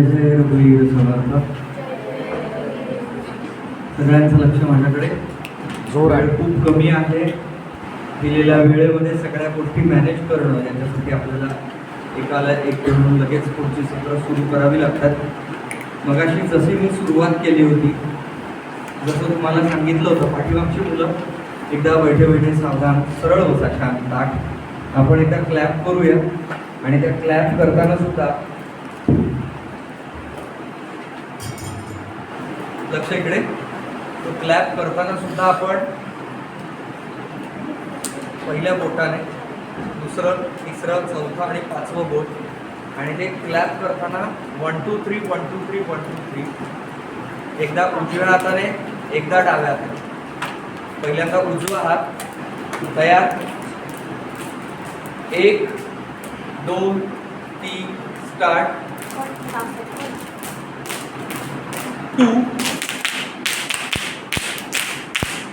जय रघुवीर समर्थ. सगळ्यांचं लक्ष माझ्याकडे. वेळ खूप कमी आहे. दिलेल्या वेळेमध्ये सगळ्या गोष्टी मॅनेज करणं याच्यासाठी आपल्याला एकाला एक म्हणून लगेच पुढची सत्र सुरू करावी लागतात. मगाशी जशी मी सुरुवात केली होती, जसं तुम्हाला सांगितलं होतं, पाठीमागची मुलं एकदा बैठे बैठे सावधान सरळ बसा, छान ताट. आपण एकदा क्लॅप करूया आणि त्या क्लॅप करताना सुद्धा लक्ष इकडे. तो क्लॅप करताना सुद्धा आपण पहिल्या बोटाने दुसरं, तिसरं, चौथं आणि पाचवं बोट, आणि ते क्लॅप करताना 1 2 3 1 2 3 1 2 3. एकदा उजव्या हाताने, एकदा डाव्या हाताने. पहिल्यांदा उजवा हात. तयार. 1 2 3 स्टार्ट. 2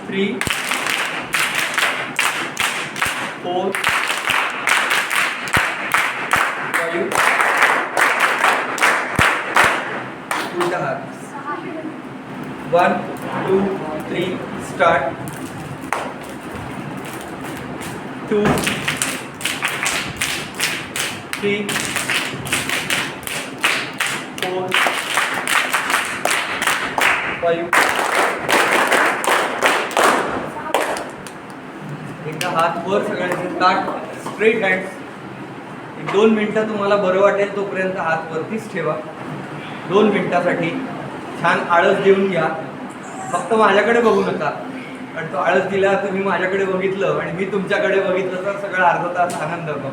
3 4 5. उलटा हात. 1 2 3 स्टार्ट. 2 3 4 5. एकदा हात वर, सगळ्यांचे ताट स्ट्रेट हँड्स. 2 मिनिटं तुम्हाला बरं वाटेल तोपर्यंत हात वरतीच ठेवा. 2 मिनिटासाठी छान आळस देऊन घ्या. फक्त माझ्याकडे बघू नका, कारण तो आळस दिला, तुम्ही माझ्याकडे बघितलं आणि मी तुमच्याकडे बघितलं तर सगळं अर्धा तास आनंद होतो.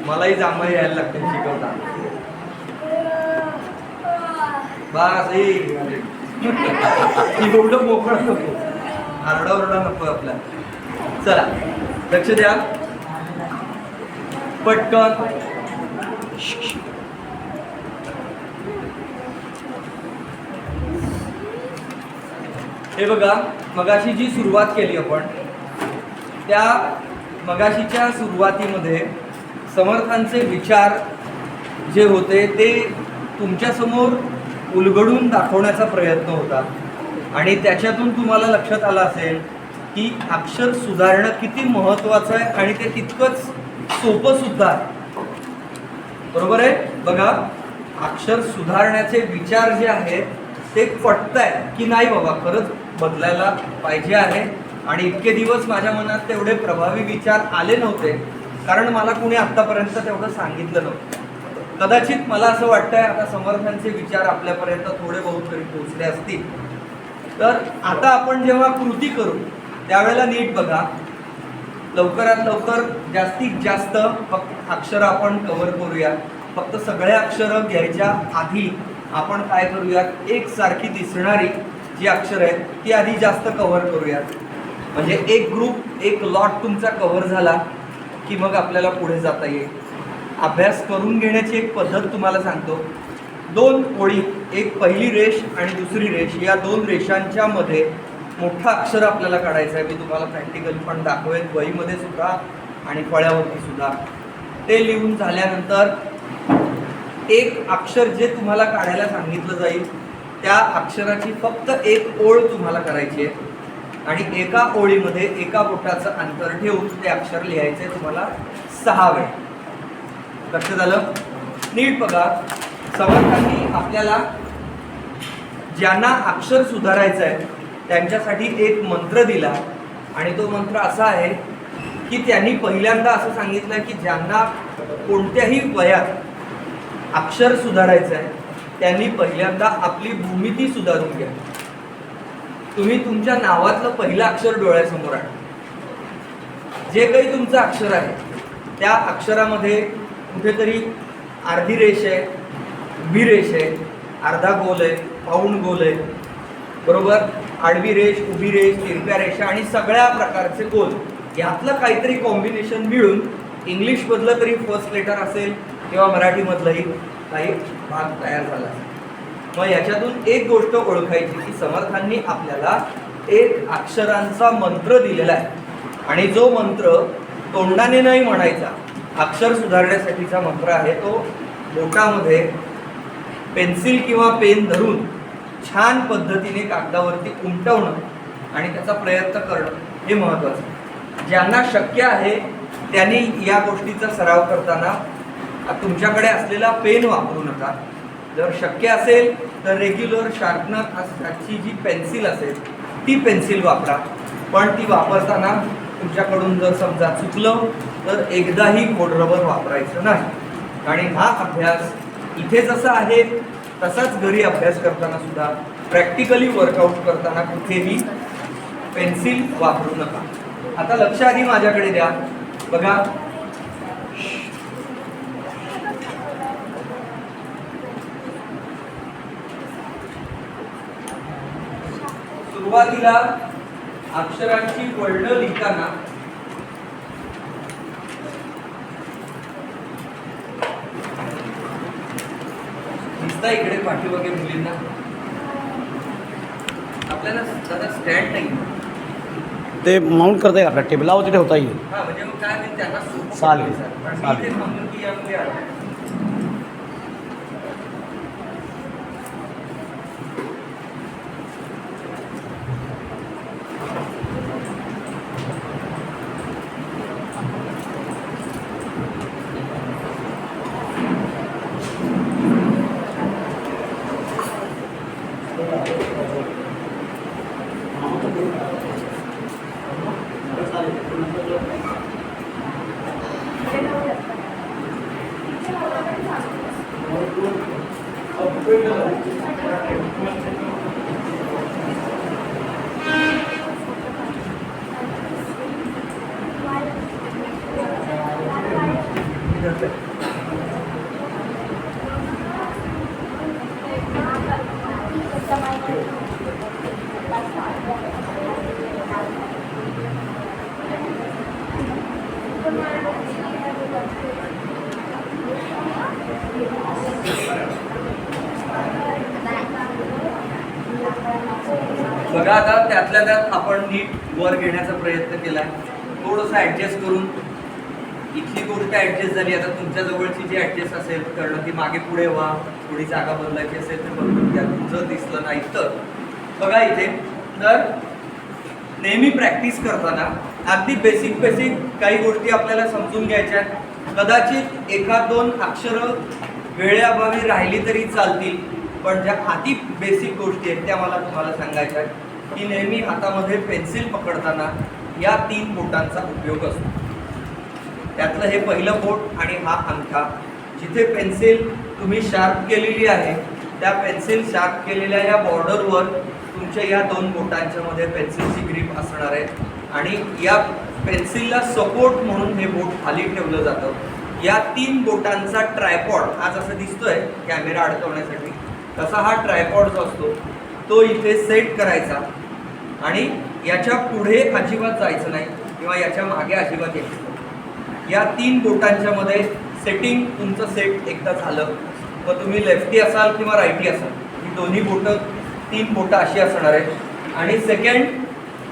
मलाही जांभई यायला लागते शिकवता. बस एवढं मोकळं नको, आरडाओरडा नको आपला. चला लक्ष द्या पटकन. हे बघा, मगाशी जी सुरुवात केली आपण, त्या मगाशीच्या सुरुवातीमध्ये समर्थांचे विचार जे होते ते तुमच्यासमोर उलगडून दाखवण्याचा प्रयत्न होता. आणि त्याच्यातून तुम्हाला लक्षात आलं असेल की अक्षर सुधारणं किती महत्त्वाचं आहे आणि ते तितकंच सोपं सुद्धा आहे. बरोबर आहे. बघा, अक्षर सुधारण्याचे विचार जे आहेत ते पटताय की नाही बाबा, खरंच बदलायला पाहिजे आहे. आणि इतके दिवस माझ्या मनात तेवढे प्रभावी विचार आले नव्हते, कारण मला कुणी आत्तापर्यंत तेवढं सांगितलं नव्हतं. कदाचित मला असं वाटतंय आता समर्थांचे विचार आपल्यापर्यंत थोडे बहुत तरी पोहोचले असतील. तर आता आपण जेव्हा कृती करू त्यावेळेला नीट बघा, लवकरात लवकर जास्तीत जास्त फक्त अक्षरं आपण कव्हर करूया. फक्त सगळे अक्षरं घ्यायच्या आधी आपण काय करूयात, एकसारखी दिसणारी जी अक्षरं आहेत ती आधी जास्त कव्हर करूयात. म्हणजे एक ग्रुप, एक लॉट तुमचा कव्हर झाला की मग आपल्याला पुढे जाता येईल. अभ्यास करून घेण्याची एक पद्धत तुम्हाला सांगतो. 2 ओळी, एक पहिली रेष आणि दुसरी रेष, या 2 रेषांच्या मध्ये मोठा अक्षर आपल्याला काढायचं आहे. मी तुम्हाला प्रॅक्टिकली पण दाखवेन, वहीमध्ये सुद्धा आणि फळ्यावरती सुद्धा. ते लिहून झाल्यानंतर एक अक्षर जे तुम्हाला काढायला सांगितलं जाईल त्या अक्षराची फक्त एक ओळ तुम्हाला करायची आहे आणि एका ओळीमध्ये एका बोटाचं अंतर ठेवून ते अक्षर लिहायचे तुम्हाला 6 वेळा. लक्ष झालं? नीट बघा, समर्थांनी आपल्याला ज्यांना अक्षर सुधारायचं आहे त्यांच्यासाठी एक मंत्र दिला आणि तो मंत्र असा आहे की त्यांनी पहिल्यांदा असं सांगितलं की ज्यांना कोणत्याही वयात अक्षर सुधारायचं आहे त्यांनी पहिल्यांदा आपली भूमिती सुधारून घ्या. तुम्ही तुमच्या नावातलं पहिलं अक्षर डोळ्यासमोर आणा. जे काही तुमचं अक्षर आहे त्या अक्षरामध्ये कुठेतरी अर्धी रेष आहे, उभी रेष आहे, अर्धा गोल आहे, पाऊण गोल आहे, बरोबर, आडवी रेष, उभी रेष, तिरप्या रेषा आणि सगळ्या प्रकारचे गोल, यातलं काहीतरी कॉम्बिनेशन मिळून इंग्लिशमधलं तरी फर्स्ट लेटर असेल किंवा मराठीमधलंही काही भाग तयार झाला असेल. मग याच्यातून एक गोष्ट ओळखायची की समर्थांनी आपल्याला एक अक्षरांचा मंत्र दिलेला आहे आणि जो मंत्र तोंडाने नाही म्हणायचा, अक्षर सुधारण्यासाठीचा मंत्र आहे तो बोटामध्ये पेन्सिल किंवा पेन धरून छान पद्धतीने कागदावरती उमटवणं आणि त्याचा प्रयत्न करणं हे महत्त्वाचं. ज्यांना शक्य आहे त्यांनी या गोष्टीचा सराव करताना तुमच्याकडे असलेला पेन वापरू नका. जर शक्य असेल तर रेग्युलर शार्पनरची जी पेन्सिल असेल ती पेन्सिल वापरा. पण ती वापरताना तुमच्याकडून जर समजा चुकलं तर एकदाही खोडरबर वापरायचं नाही. आणि हा अभ्यास इथे जसा आहे तसाच घरी अभ्यास करताना सुद्धा प्रॅक्टिकली वर्कआउट करताना कुठेही पेन्सिल वापरू नका. आता लक्ष आधी माझ्याकडे द्या. बघा, सुरुवातीला अक्षरांची वळणं लिहिताना दिसता इकडे पाठीमागे मुलींना आपल्याला स्टँड नाही ते माउंट करता येईल आपल्या टेबलावरती ठेवता येईल. हा म्हणजे मग काय होईल त्यांना सोपं चालेल. पडेल सर. पण मी ते सांगतो की यामध्ये आहे. बघा, आता त्यातल्या त्यात आपण नीट वर घेण्याचा प्रयत्न केला. थोडंसं ऍडजस्ट करून इथली गोष्ट ऍडजस्ट झाली. आता तुमच्या जवळची जी ऍडजस्ट असेल करणं ती मागे पुढे व्हा. थोडी जागा बदलायची असेल तर बदलून द्या. तुमचं दिसलं नाही तर बघा इथे. तर नेहमी प्रॅक्टिस करताना अगदी बेसिक काही गोष्टी आपल्याला समजून घ्यायच्या. कदाचित एखाद दोन अक्षरं वेळेअभावी राहिली तरी चालतील, पण ज्या अति बेसिक गोष्टी आहेत त्या मला तुम्हाला सांगायच्या आहेत की नेहमी हातामध्ये पेन्सिल पकडताना या 3 बोटांचा उपयोग असतो. त्यातलं हे पहिलं बोट आणि हा अंगठा. जिथे पेन्सिल तुम्ही शार्प केलेली आहे त्या पेन्सिल शार्प केलेल्या या बॉर्डरवर तुमच्या या 2 बोटांच्या मध्ये पेन्सिलची ग्रीप असणार आहे. आणि या पेन्सिलला सपोर्ट म्हणून हे बोट खाली ठेवलं जातं. या 3 बोटांचा ट्रायपॉड हा जसं दिसतोय कॅमेरा अडकवण्यासाठी तसा हा ट्रायपॉड जो असतो तो इथे सेट करायचा. आणि याच्या पुढे अजिबात जायचं नाही किंवा याच्या मागे अजिबात यायचं नाही. या 3 बोटांच्या मध्ये सेटिंग तुमचं सेट एकदा झालं मग तुम्ही लेफ्टी असाल किंवा राईटी असाल ही दोन्ही बोटं 3 बोटं अशी असणार आहेत. आणि सेकंड,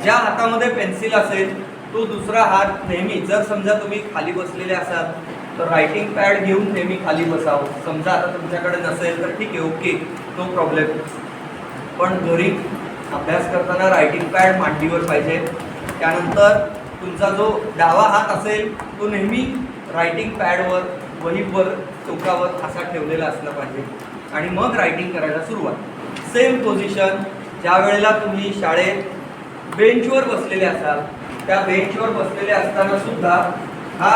ज्या हातामध्ये पेन्सिल असेल तो दुसरा हात नेहमी, जर समजा तुम्ही खाली बसलेले असाल तर रायटिंग पॅड घेऊन नेहमी खाली बसावं. समजा आता तुमच्याकडे नसेल तर ठीक आहे, ओके, नो प्रॉब्लेम. पण घरी अभ्यास करताना रायटिंग पॅड मांडीवर पाहिजे. त्यानंतर तुमचा जो डावा हात असेल तो नेहमी रायटिंग पॅडवर, वहीवर, टोकावर असा ठेवलेला असला पाहिजे. आणि मग रायटिंग करायला सुरुवात. सेम पोझिशन ज्या वेळेला तुम्ही शाळेत बेंचवर बसलेले असाल त्या बेंचवर बसलेले असताना सुद्धा हा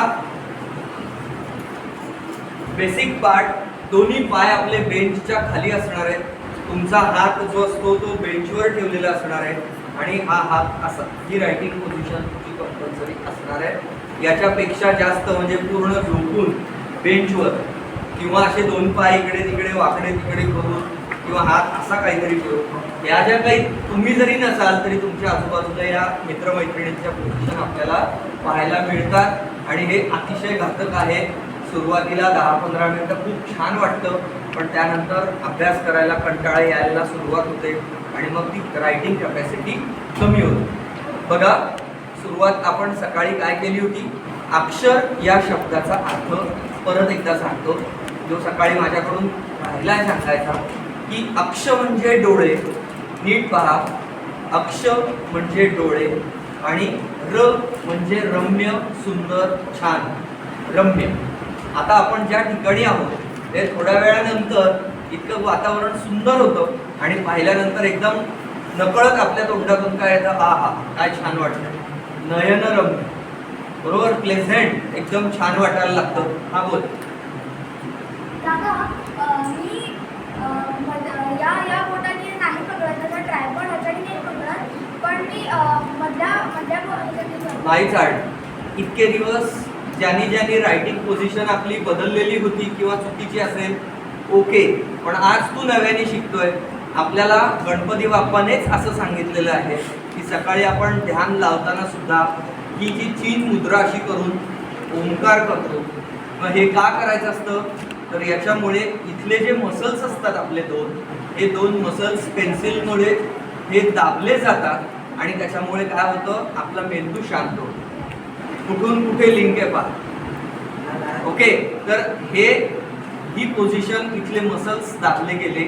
बेसिक पार्ट, दोन्ही पाय आपले बेंचच्या खाली असणार आहेत. तुमचा हात जो असतो तो बेंचवर ठेवलेला असणार आहे आणि हा हात असा, ही रायटिंग पोझिशन तुमची कंपल्सरी असणार आहे. याच्यापेक्षा जास्त म्हणजे पूर्ण झोपून बेंचवर किंवा असे 2 पाय इकडे तिकडे वाकडे तिकडे करून किंवा हात असा काहीतरी करून, या ज्या काही तुम्ही जरी नसाल तरी तुमच्या आजूबाजूला या मित्रमैत्रिणींच्या पोझिशन आपल्याला पाहायला मिळतात आणि हे अतिशय घातक आहे. सुरुवातीला 10-15 मिनिटं खूप छान वाटतं, पण त्यानंतर अभ्यास करायला कंटाळा यायला सुरुवात होते आणि मग ती रायटिंग कॅपॅसिटी कमी होते. बघा, सुरुवात आपण सकाळी काय केली होती, अक्षर या शब्दाचा अर्थ परत एकदा सांगतो, जो सकाळी माझ्याकडून राहिला सांगायचा, की अक्ष म्हणजे डोळे. नीट पहा, अक्ष म्हणजे डोळे आणि र म्हणजे रम्य, सुंदर, छान, रम्य. आता आपण ज्या ठिकाणी आहोत ते थोड्या वेळानंतर इतकं वातावरण सुंदर होतं आणि पाहिल्यानंतर एकदम नकळत आपल्या तोंडातून काय येतं, हा हा काय छान वाटतं, नयनरम्य, बरोबर, प्लेझेंट, एकदम छान वाटायला लागतं. हा बोल. दादा, मी या बोटाने नाही पकडत, त्याचा ट्रायपॉड ह्याच्याने नाही पकडत, पण मी मधल्या नाही चाड. इतके दिवस ज्यांनी रायटिंग पोझिशन आपली बदललेली होती किंवा चुकीची असेल, ओके, पण आज तू नव्याने शिकतोय. आपल्याला गणपती बाप्पानेच असं सांगितलेलं आहे की सकाळी आपण ध्यान लावताना सुद्धा ही जी चीन मुद्रा अशी करून ओंकार करतो. मग हे का करायचं असतं, तर याच्यामुळे इथले जे मसल्स असतात आपले हे दोन मसल्स पेन्सिलमुळे हे दाबले जातात आणि त्याच्यामुळे काय होतं, आपला मेंदू शांत होतो. कुठून कुठे लिंक आहे पहा. ओके, तर ही पोझिशन, इथले मसल्स दाबले गेले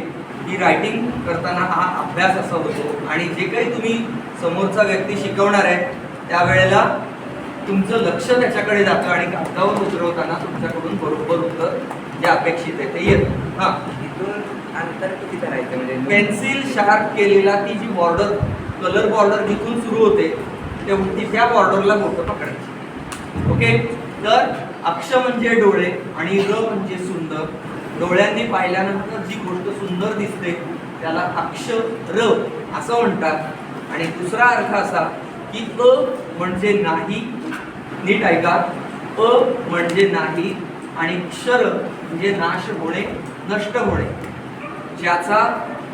की रायटिंग करताना हा अभ्यास असा होतो आणि जे काही तुम्ही समोरचा व्यक्ती शिकवणार आहे त्यावेळेला तुमचं लक्ष त्याच्याकडे जातं आणि कागदावर उतरवताना तुमच्याकडून बरोबर उत्तर जे अपेक्षित आहे ते येतं. हां, इथून अंतर किती करायचं म्हणजे पेन्सिल शार्प केलेला ती जी बॉर्डर, कलर बॉर्डर जिथून सुरू होते तेवढी त्या बॉर्डरला बोटं पकडायची. ओके, तर अक्ष म्हणजे डोळे आणि र म्हणजे सुंदर. डोळ्यांनी पाहिल्यानंतर जी गोष्ट सुंदर दिसते त्याला अक्षर असं म्हणतात. आणि दुसरा अर्थ असा की अ म्हणजे नाही, नीट ऐका, अ म्हणजे नाही आणि क्षर म्हणजे नाश होणे, नष्ट होणे, ज्याचा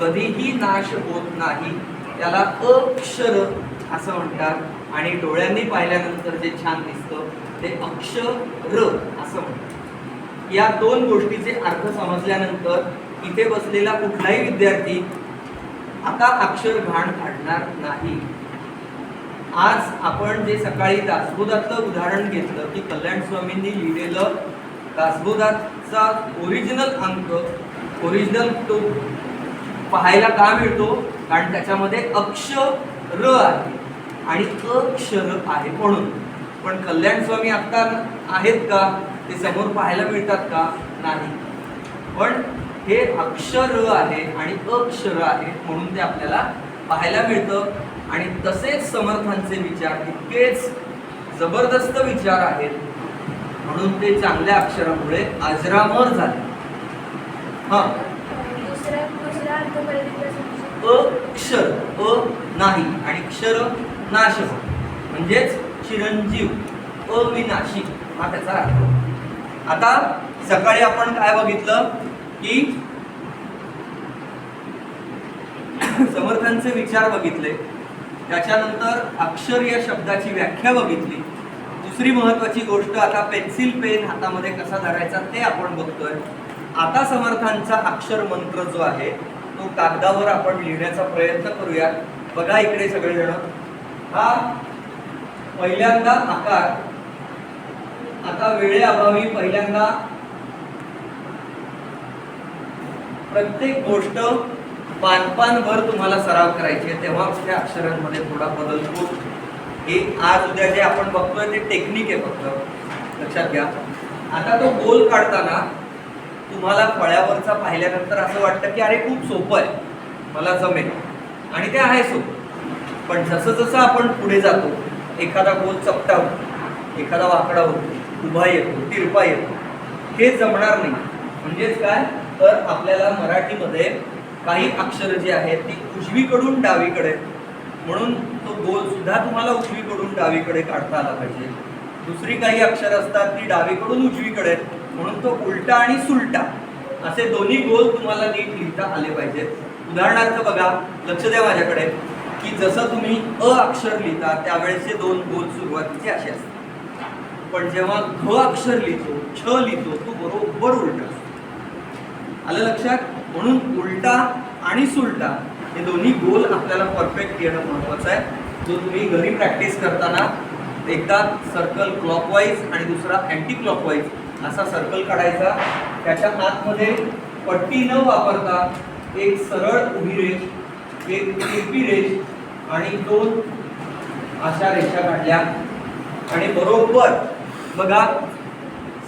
कधीही नाश होत नाही त्याला अक्षर असं म्हणतात. आणि डोळ्यांनी पाहिल्यानंतर जे छान दिसतं ते अक्षर असं म्हणतात. या दोन गोष्टीचे अर्थ समजल्यानंतर इथे बसलेला कुठलाही विद्यार्थी आता अक्षर घाण काढणार नाही. आज आपण जे सकाळी दासबोधातलं उदाहरण घेतलं की कल्याण स्वामींनी लिहिलेलं दासबोधाचा ओरिजिनल अंक, ओरिजिनल तो पाहायला का मिळतो, कारण त्याच्यामध्ये अक्षर आहे आणि अक्षर आहे म्हणून. पण कल्याण स्वामी आता आहेत का, ते समोर पाहायला मिळतात का, नाही. पण हे अक्षर आहे आणि अक्षर आहे म्हणून ते आपल्याला पाहायला मिळतं. आणि तसेच समर्थांचे विचार इतकेच जबरदस्त विचार आहेत म्हणून ते चांगल्या अक्षरामुळे अजरामर झाले. हा, दुसरा अर्थ अक्षर, अ नाही आणि क्षर नाश म्हणजेच चिरंजीव, अविनाशी, हा त्याचा अर्थ. आता सकाळी आपण काय बघितलं की समर्थांचे विचार बघितले, त्याच्यानंतर अक्षर या शब्दाची व्याख्या बघितली. दुसरी महत्वाची गोष्ट, आता पेन्सिल पेन हातामध्ये कसा धरायचा ते आपण बघतोय. आता समर्थांचा अक्षर मंत्र जो आहे तो कागदावर आपण लिहिण्याचा प्रयत्न करूयात. बघा इकडे सगळेजण, हा पहिल्यांदा आकार. आता वेळेअभावी पहिल्यांदा प्रत्येक गोष्ट पानभर तुम्हाला सराव करायची आहे, तेव्हा त्या अक्षरांमध्ये थोडा बदल होतो. हे आज उद्या जे आपण बघतोय ते टेक्निक आहे, फक्त लक्षात घ्या. आता तो गोल काढताना तुम्हाला फळ्यावरचा पाहिल्यानंतर असं वाटतं की अरे खूप सोपं आहे, मला जमेल, आणि ते आहे सोपं. पण जसं जसं आपण पुढे जातो एखादा गोल चपटा होतो, एखादा वाकडा होतो, उभा येतो, तिरपा येतो, हे जमणार नाही. म्हणजेच काय, तर आपल्याला मराठीमध्ये काही अक्षर जी आहेत ती उजवीकडून डावीकडे, म्हणून तो गोल सुद्धा तुम्हाला उजवीकडून डावीकडे काढता आला पाहिजे. दुसरी काही अक्षर असतात ती डावीकडून उजवीकडे, म्हणून तो उलटा आणि सुलटा असे दोन्ही गोल तुम्हाला नीट लिहिता आले पाहिजेत. उदाहरणार्थ बघा, लक्ष द्या माझ्याकडे, की जसं तुम्ही अ अक्षर लिहिता त्यावेळेचे दोन गोल सुरुवातीचे असे असतात, पण जेव्हा घ अक्षर लिहितो, छ लिहितो, तो बरोबर उलटा असतो. आलं लक्षात? म्हणून उलटा आणि सुलटा हे दोन्ही गोल आपल्याला परफेक्ट येणं महत्वाचं आहे. जो तुम्ही घरी प्रॅक्टिस करताना एकदा सर्कल क्लॉकवाईज आणि दुसरा अँटी क्लॉकवाईज असा सर्कल काढायचा. त्याच्या आतमध्ये पट्टी न वापरता एक सरळ उभी रेष, एक तिरपी रेष आणि 2 अशा रेषा काढल्या. आणि बरोबर बघा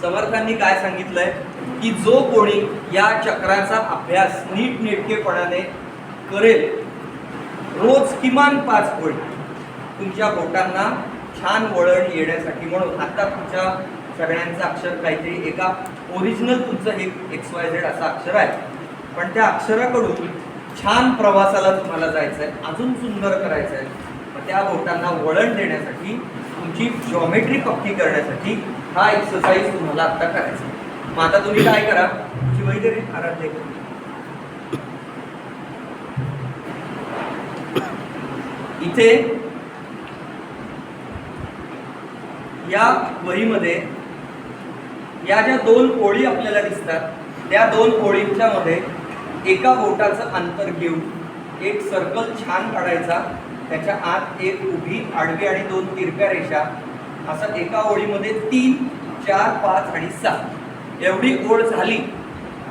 समर्थांनी काय सांगितलंय की जो कोणी या चक्राचा अभ्यास नीटनेटकेपणाने करेल, रोज किमान 5 ओळी, तुमच्या बोटांना छान वळण येण्यासाठी. म्हणून आता तुमच्या सगळ्यांचं अक्षर काहीतरी एका ओरिजिनल तुमचं एक XYZ असं अक्षर आहे, पण त्या अक्षराकडून छान प्रवासाला तुम्हाला जायचं आहे, अजून सुंदर करायचं आहे. मग त्या बोटांना वळण देण्यासाठी, तुमची जॉमेट्री पक्की करण्यासाठी हा एक्सरसाइज तुम्हाला आता करायचा. मग आता तुम्ही काय करा, तुमची वही तरी आराध्य इथे या वहीमध्ये या ज्या 2 ओळी आपल्याला दिसतात, त्या 2 ओळींच्या मध्ये एका बोटाचं अंतर घेऊन एक सर्कल छान काढायचा. त्याच्या आत एक उभी, आडवी आणि 2 तिरप्या रेषा, असं एका ओळीमध्ये 3, 4, 5 आणि 6 एवढी ओळ झाली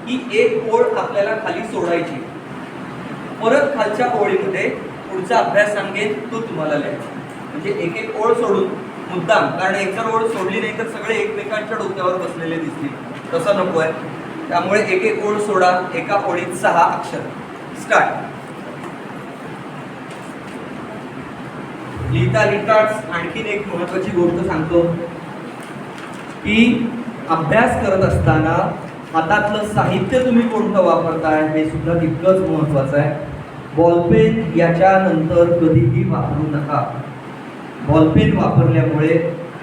की एक ओळ आपल्याला खाली सोडायची. परत खालच्या ओळीमध्ये पुढचा अभ्यास सांगेन तो तुम्हाला लिहायचा. म्हणजे एक एक ओळ सोडून मुद्दाम, कारण एक जर ओळ सोडली नाही तर सगळे एकमेकांच्या डोक्यावर बसलेले दिसतील, तसं नको आहे. त्यामुळे एक एक ओळ सोडा. एका ओळीत 6 अक्षर. स्टार्ट. लिहिता लिहिताच आणखीन एक महत्वाची गोष्ट सांगतो की अभ्यास करत असताना हातातलं साहित्य तुम्ही कोणतं वापरताय हे सुद्धा तितकंच महत्वाचं आहे. बॉलपेन याच्यानंतर कधीही वापरू नका. बॉलपेन वापरल्यामुळे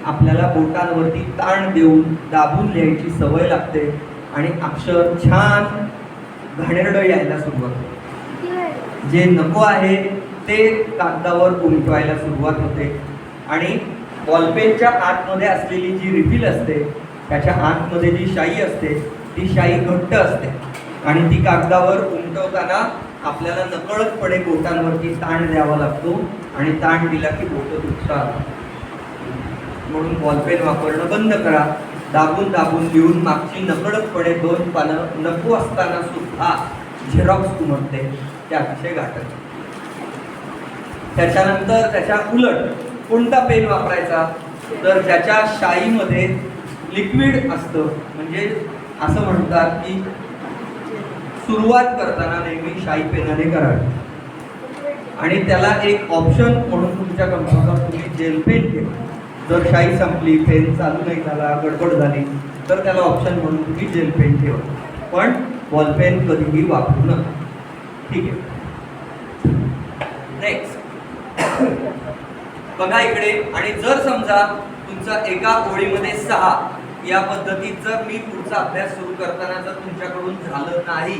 आपल्याला बोटांवरती ताण देऊन दाबून लिहायची सवय लागते आणि अक्षर छान घाणेरडं यायला सुरुवात होते. जे नको आहे ते कागदावर उमटवायला सुरुवात होते. आणि बॉलपेनच्या आतमध्ये असलेली जी रिफिल असते, त्याच्या आतमध्ये जी शाई असते, ती शाई घट्ट असते आणि ती कागदावर उमटवताना आपल्याला नकळतपणे बोटांवरती ताण द्यावा लागतो आणि ताण दिला की बोटं दुखतात. म्हणून बॉलपेन वापरणं बंद करा. दाबून दाबून लिहून मागची नकळतपणे 2 पानं नको असताना सुद्धा झेरॉक्स उमटते, ते अतिशय घातक. त्याच्यानंतर त्याच्या उलट कोणता पेन वापरायचा, तर ज्याच्या शाईमध्ये लिक्विड असतं. म्हणजे असं म्हणतात की सुरुवात करताना नेहमी शाई पेनाने करावी. आणि त्याला एक ऑप्शन म्हणून तुमच्या कम्प्युटरवर तुम्ही जेल पेन ठेवा. जर शाई संपली, पेन चालू नाही झाला, गडबड झाली तर त्याला ऑप्शन म्हणून तुम्ही जेल पेन ठेवा. पण बॉल पेन कधीही वापरू नका. ठीक आहे. नेक्स्ट बघा इकडे. आणि जर समजा तुमचा एका ओळीमध्ये 6 या पद्धतीचा मी पुढचा अभ्यास सुरू करताना जर तुमच्याकडून झालं नाही,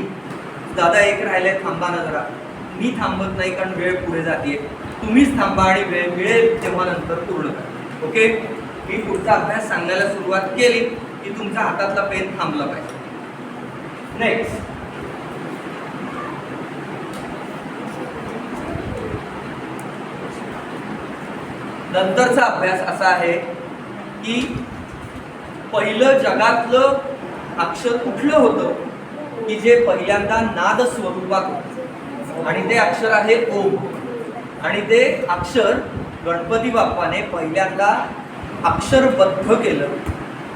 दादा एक राहिलंय, थांबा ना जरा. मी थांबत नाही कारण वेळ पुढे जाते. तुम्हीच थांबा आणि वेळ मिळेल तेव्हा नंतर पूर्ण करा. ओके. मी पुढचा अभ्यास सांगायला सुरुवात केली की तुमच्या हातातला पेन थांबला पाहिजे. नेक्स्ट नंतरचा अभ्यास असा आहे की पहिलं जगातलं अक्षर कुठलं होतं की जे पहिल्यांदा नाद स्वरूपात होतं, आणि ते अक्षर आहे ओम. आणि ते अक्षर गणपती बाप्पाने पहिल्यांदा अक्षरबद्ध केलं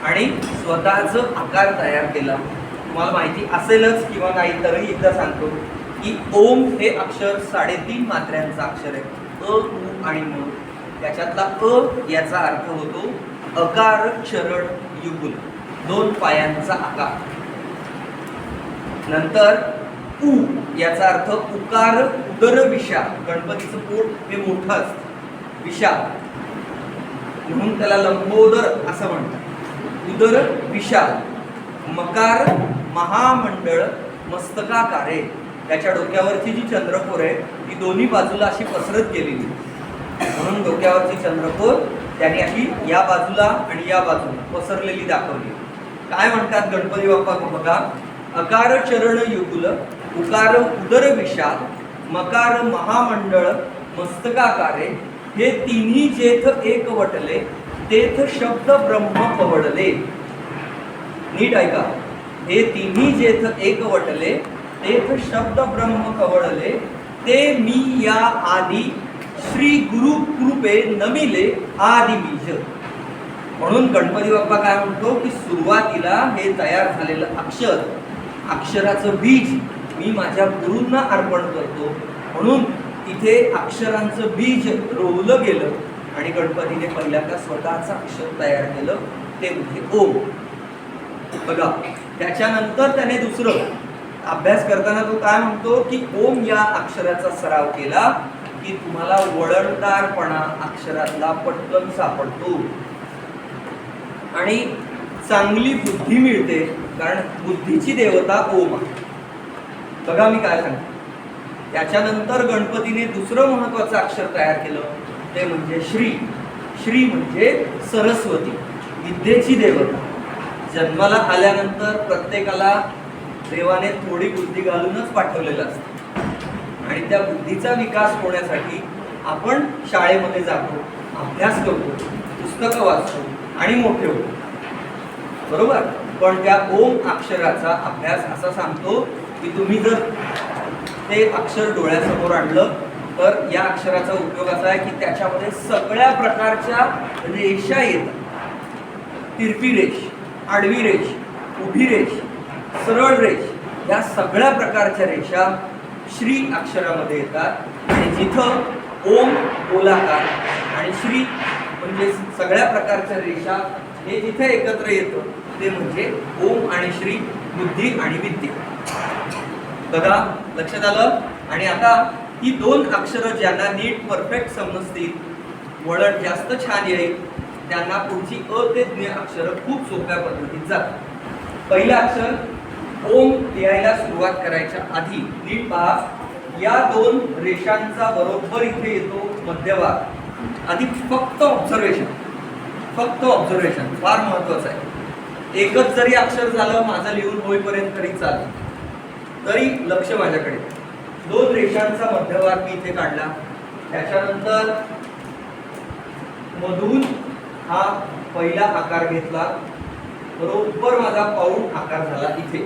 आणि स्वतःचं आकार तयार केला. तुम्हाला माहिती असेलच किंवा नाही तरी एकदा सांगतो की ओम हे अक्षर 3.5 मात्र्यांचं अक्षर आहे. अ, उ आणि म. त्याच्यातला अ याचा अर्थ होतो अकार चरण युगुल, 2 पायांचा आकार. नंतर उ याचा अर्थ उकार उदर विशाल. गणपतीचं पोट हे मोठं असतं, विशाल, म्हणून त्याला लंबोदर असं म्हणतात. उदर विशाल. मकार महामंडळ मस्तकाकारे. त्याच्या डोक्यावरची जी चंद्रकोर आहे ती दोन्ही बाजूला अशी पसरत गेलेली, म्हणून डोक्यावरची चंद्रकोर त्याने अशी या बाजूला आणि या बाजूला पसरलेली दाखवली. काय म्हणतात गणपती बाप्पा बघा. अकार चरण युगुल, उकार उदर विशाल, मकार महामंडळ मस्तकाकारे, हे तिन्ही जेथ एक वटले तेथ शब्द ब्रह्म कवडले. नीट ऐका. हे तिन्ही जेथ एक वटले तेथ शब्द ब्रह्म कवडले. ते मी या आदी श्री गुरु कृपे नमिले आदी बीज. म्हणून गणपती बाप्पा काय म्हणतो की सुरुवातीला हे तयार झालेलं अक्षराचं बीज मी माझ्या गुरूंना अर्पण करतो. म्हणून तिथे अक्षरांचं बीज रोवलं गेलं आणि गणपतीने पहिल्यांदा स्वतःचं अक्षर तयार केलं, ते म्हणजे ओम. बघा, त्याच्यानंतर त्याने दुसरं अभ्यास करताना तो काय म्हणतो की ओम या अक्षराचा सराव केला की तुम्हाला वळणदारपणा अक्षरातला पटकन सापडतो आणि चांगली बुद्धी मिळते, कारण बुद्धीची देवता ओम आहे. बघा मी काय सांगतो. त्याच्यानंतर गणपतीने दुसरं महत्वाचं अक्षर तयार केलं, ते म्हणजे श्री. श्री म्हणजे सरस्वती, विद्येची देवता. जन्माला आल्यानंतर प्रत्येकाला देवाने थोडी बुद्धी घालूनच पाठवलेलं असतं आणि त्या बुद्धीचा विकास होण्यासाठी आपण शाळेमध्ये जातो, अभ्यास करतो, पुस्तकं वाचतो आणि मोठे होतो, बरोबर. पण त्या ओम अक्षराचा अभ्यास असा सांगतो की तुम्ही जर ते अक्षर डोळ्यासमोर आणलं तर या अक्षराचा उपयोग असा आहे की त्याच्यामध्ये सगळ्या प्रकारच्या रेषा येतात. तिरपी रेष, आडवी रेष, उभी रेष, सरळ रेष, या सगळ्या प्रकारच्या रेषा श्री अक्षरामध्ये येतात. आणि जिथं ओम गोलाकार आणि श्री म्हणजे सगळ्या प्रकारच्या रेषा हे जिथे एकत्र येतं ते म्हणजे ओम आणि श्री, बुद्धी आणि विद्या. बघा, लक्षात आलं. आणि आता ही दोन अक्षरं ज्यांना नीट परफेक्ट समजतील, वळण जास्त छान येईल, त्यांना पुढची अ ते ज्ञ अक्षरं खूप सोप्या पद्धतीत जातात. पहिलं अक्षर ओम लिहायला सुरुवात करायच्या आधी नीट पहा, या दोन रेषांचा बरोबर इथे येतो मध्यभाग. आधी फक्त ऑब्झर्वेशन, फार महत्वाचं आहे. एकच जरी अक्षर झालं माझं लिहून होईपर्यंत तरी चालेल, तरी लक्ष माझ्याकडे. दोन रेषांचा मध्यभाग मी इथे काढला, त्याच्यानंतर मधून हा पहिला आकार घेतला, बरोबर माझा पाऊण आकार झाला इथे,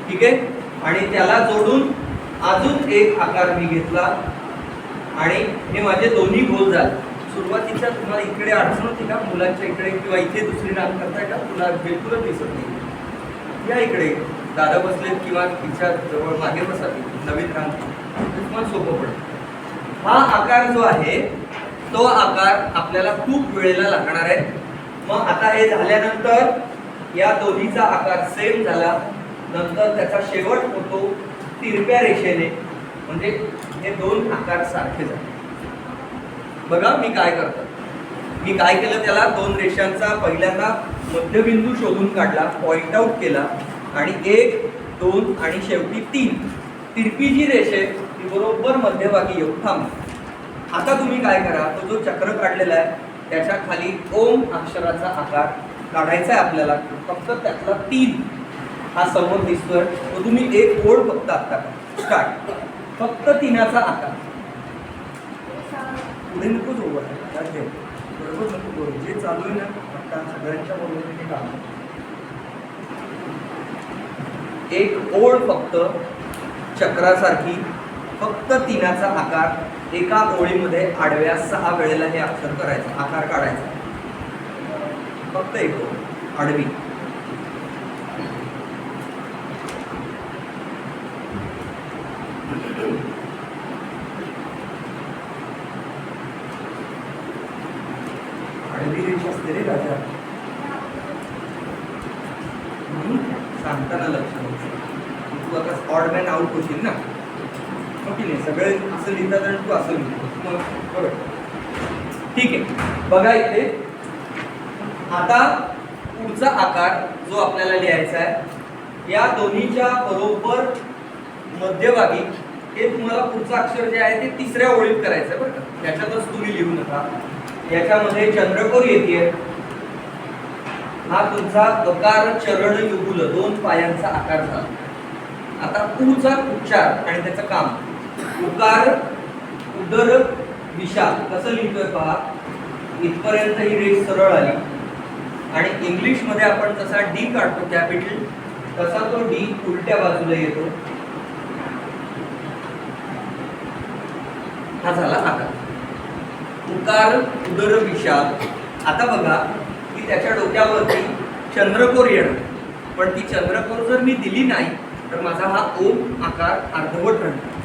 ठीक आहे. आणि त्याला जोडून अजून एक आकार मी घेतला आणि हे माझे दोन्ही गोल झाले. सुरुवातीच्या तुम्हाला इकडे अडचण होती का मुलांच्या इकडे, किंवा इथे दुसरी रांग करताय का, तुला बिलकुलच दिसत नाही. या इकडे दादा बसलेत किंवा तिच्या जवळ मागे बसा, नवीन रांग तुम्हाला सोपं पडेल. हा आकार जो आहे तो आकार आपल्याला खूप वेळेला लागणार आहे. मग आता हे झाल्यानंतर या दोन्हीचा आकार सेम झाला, नंतर त्याचा शेवट होतो तिरप्या रेषेने, म्हणजे हे दोन आकार सारखे झाले. बघा मी काय करतो, मी काय केलं, त्याला दोन रेषांचा पहिल्यांदा मध्यबिंदू शोधून काढला, पॉइंट आउट केला आणि 1, 2 आणि शेवटी 3 तिरपी जी रेष आहे ती बरोबर मध्यभागी येऊन थांबली. आता तुम्ही काय करा, तो जो चक्र काढलेला आहे त्याच्या खाली ओम अक्षराचा आकार काढायचा आहे आपल्याला. फक्त त्यातला 3 हा समोर दिसतोय, तो तुम्ही एक ओळ फक्त आता स्टार्ट, फक्त 3चा आकार. पुढे नकोच ओवर बरोबर नको, जे चालू आहे ना आता सगळ्यांच्या बरोबरीने काम. एक ओळ फक्त चक्रासारखी, फक्त 3चा आकार, एका ओळीमध्ये आडव्या 6 वेळेला हे अक्षर करायचं, आकार काढायचा. फक्त एक ओळ आडवी. आडवी रेष असते रे राजा, सांगताना लक्ष तू आता ऑडमॅन आउट होशील ना, की नाही. सगळे असं लिहितात आणि तू असं लिहितो, बरोबर, ठीक आहे. बघा इथे आता पुढचा आकार जो आपल्याला लिहायचा आहे, या दोन्हीच्या बरोबर मध्यभागी हे तुम्हाला पुढचं अक्षर जे आहे ते 3ऱ्या ओळीत करायचं आहे बरं का, त्याच्यातच तुम्ही लिहू नका. याच्यामध्ये चंद्रकोर येते, हा तुमचा अकार चरण युगुल 2 पायांचा आकार झाला. आता उचा उच्चार आणि त्याचं काम, उकार उदर विशाल कसं लिहितोय पहा. इथपर्यंत ही रेष सरळ आली आणि इंग्लिशमध्ये आपण जसा डी काढतो कॅपिटल तसा तो डी उलट्या बाजूला येतो. हा झाला आकार. उकार उदर विशाल. आता बघा की त्याच्या डोक्यावरती चंद्रकोर येणार, पण ती चंद्रकोर जर मी दिली नाही तर माझा हा ओम आकार अर्धवट राहणार.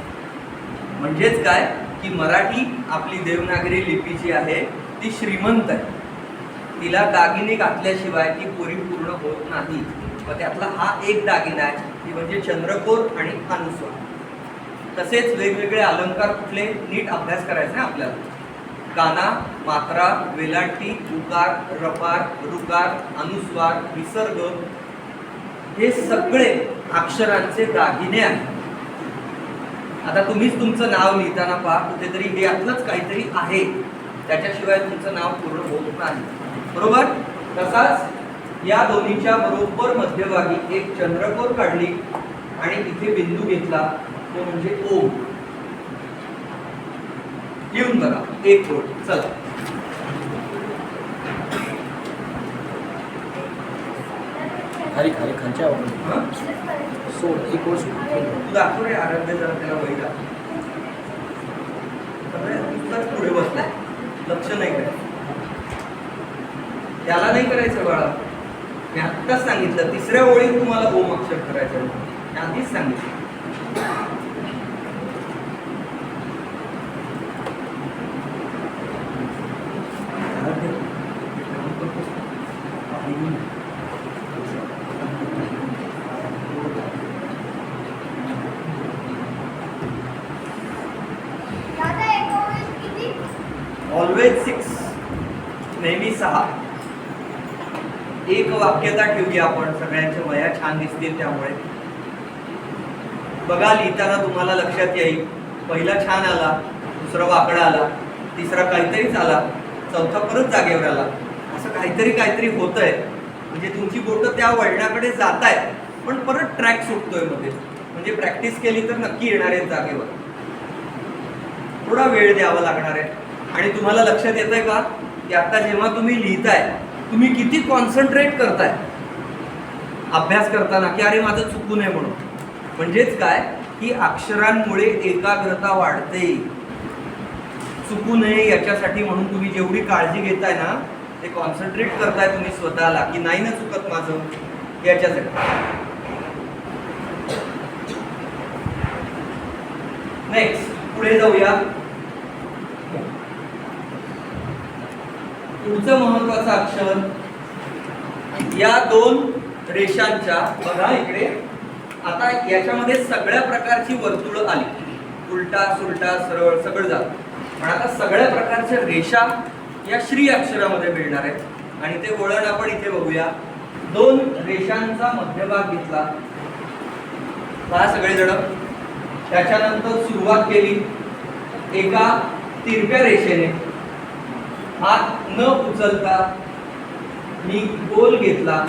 म्हणजेच काय की मराठी आपली देवनागरी लिपी जी आहे ती श्रीमंत आहे. तिला दागिने घातल्याशिवाय ती परिपूर्ण होत नाही. मग त्यातला हा एक दागिना आहे ती म्हणजे चंद्रकोर आणि अनुस्वार. तसेच वेगवेगळे अलंकार कुठले नीट अभ्यास करायचा आहे आपल्याला. काना, मात्रा, वेलांटी, उकार, रकार, रुकार, अनुस्वार, विसर्ग हे सगळे अक्षरांचे दागिने आहेत. आता तुम्हीच तुमचं नाव लिहिताना पहा कुठेतरी हे यातलंच काहीतरी आहे, त्याच्याशिवाय तुमचं नाव पूर्ण होत नाही. बरोबर. तसाच या दोन्हीच्या बरोबर मध्यभागी एक चंद्रकोर काढली आणि इथे बिंदू घेतला, तो म्हणजे ओम. लिहून बघा एक बोट. चला खाली खाली खालच्या सोड एक वर्ष तू दाखव रे आराध्य जरा त्याला वही दाखव. नुसताच पुढे बसलाय, लक्ष नाही करायचं. त्याला नाही करायचं बाळा. मी आत्ताच सांगितलं तिसऱ्या ओळीत तुम्हाला ओम अक्षर करायचं, मी आधीच सांगितलं. दादा एका ओळीत किती? ऑलवेज 6, नेहमी 6. एक वाक्यता ठेवली आपण, सगळ्यांच्या वया छान दिसतील त्यामुळे. बघा लिहिताना तुम्हाला लक्षात येईल, पहिला छान आला, दुसरा वाकडा आला, तिसरा काहीतरीच आला, चौथा परत जागेवर आला. असं काहीतरी होतंय. म्हणजे तुमची बोटं त्या वळणाकडे जात आहेत पण परत ट्रॅक सुटतोय मध्ये. म्हणजे प्रॅक्टिस केली तर नक्की येणार आहेत जागेवर. थोडा वेळ द्यावा लागणार आहे. आणि तुम्हाला लक्षात येत आहे का की आता जेव्हा तुम्ही लिहिताय तुम्ही किती कॉन्सन्ट्रेट करताय अभ्यास करताना की अरे माझं चुकू नये म्हणून. म्हणजेच काय की अक्षरांमुळे एकाग्रता वाढते. चुकू नये याच्यासाठी म्हणून तुम्ही जेवढी काळजी घेताय ना ते कॉन्सन्ट्रेट करताय तुम्ही स्वतःला की नाही ना चुकत माझं याच्यासाठी. नेक्स्ट पुढे जाऊया. पुढचं महत्वाचं अक्षर या दोन रेषांच्या बघा इकडे. आता याच्यामध्ये सगळ्या प्रकारची वर्तुळं आली, उलटा सुलटा सरळ सगळं झालं. पण आता सगळ्या प्रकारच्या रेषा या श्री अक्षरामध्ये मिळणार आहेत आणि ते वळण आपण इथे बघूया. दोन रेषांचा मध्यभाग घेतला पहा सगळेजण. त्याच्यानंतर सुरुवात केली एका तिरप्या रेषेने. हात न उचलता मी गोल घेतला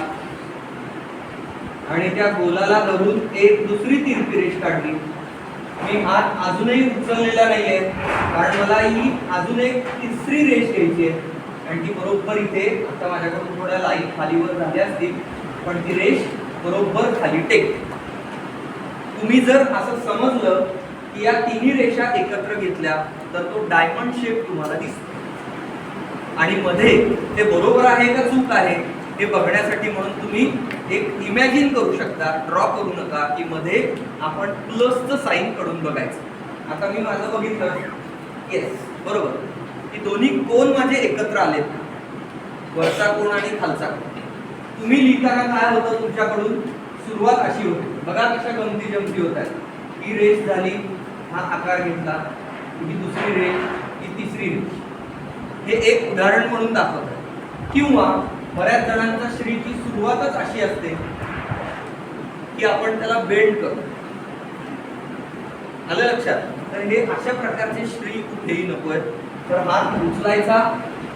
आणि त्या गोलाला धरून एक दुसरी तिरपी रेष काढली. मी हात अजूनही उचललेला नाहीये कारण मला ही अजून एक तिसरी रेष घ्यायची आहे आणि ती बरोबर इथे. आता माझ्याकडून थोड्या लाईन खालीवर झाल्या असतील पण ती रेष बरोबर खाली टेक. तुम्ही जर असं समजलं की या तिन्ही रेषा एकत्र घेतल्या तर तो डायमंड शेप तुम्हाला दिसतो. आणि मध्ये ते बरोबर आहे का चूक आहे हे बघण्यासाठी म्हणून तुम्ही एक इमॅजिन करू शकता, ड्रॉ करू नका की मध्ये आपण प्लसचं साईन कडून बघायचं. आता मी माझं बघितलं, येस बरोबर, की दोन्ही कोण माझे एकत्र आलेत, वरचा कोण आणि खालचा कोण. तुम्ही लिहिताना काय होतं तुमच्याकडून सुरुवात अशी होती बघा, कशा गमती जमती होत आहेत. ही रेष झाली, हा आकार घेतला, ही दुसरी रेष, ही तिसरी रेष. हे एक उदाहरण म्हणून दाखवत आहे. किंवा बऱ्याच जणांच्या श्रीची सुरुवातच अशी असते की आपण त्याला बेंड करतो. आलं लक्षात? तर हे अशा प्रकारचे श्री कुठेही नकोय. तर हात उचलायचा,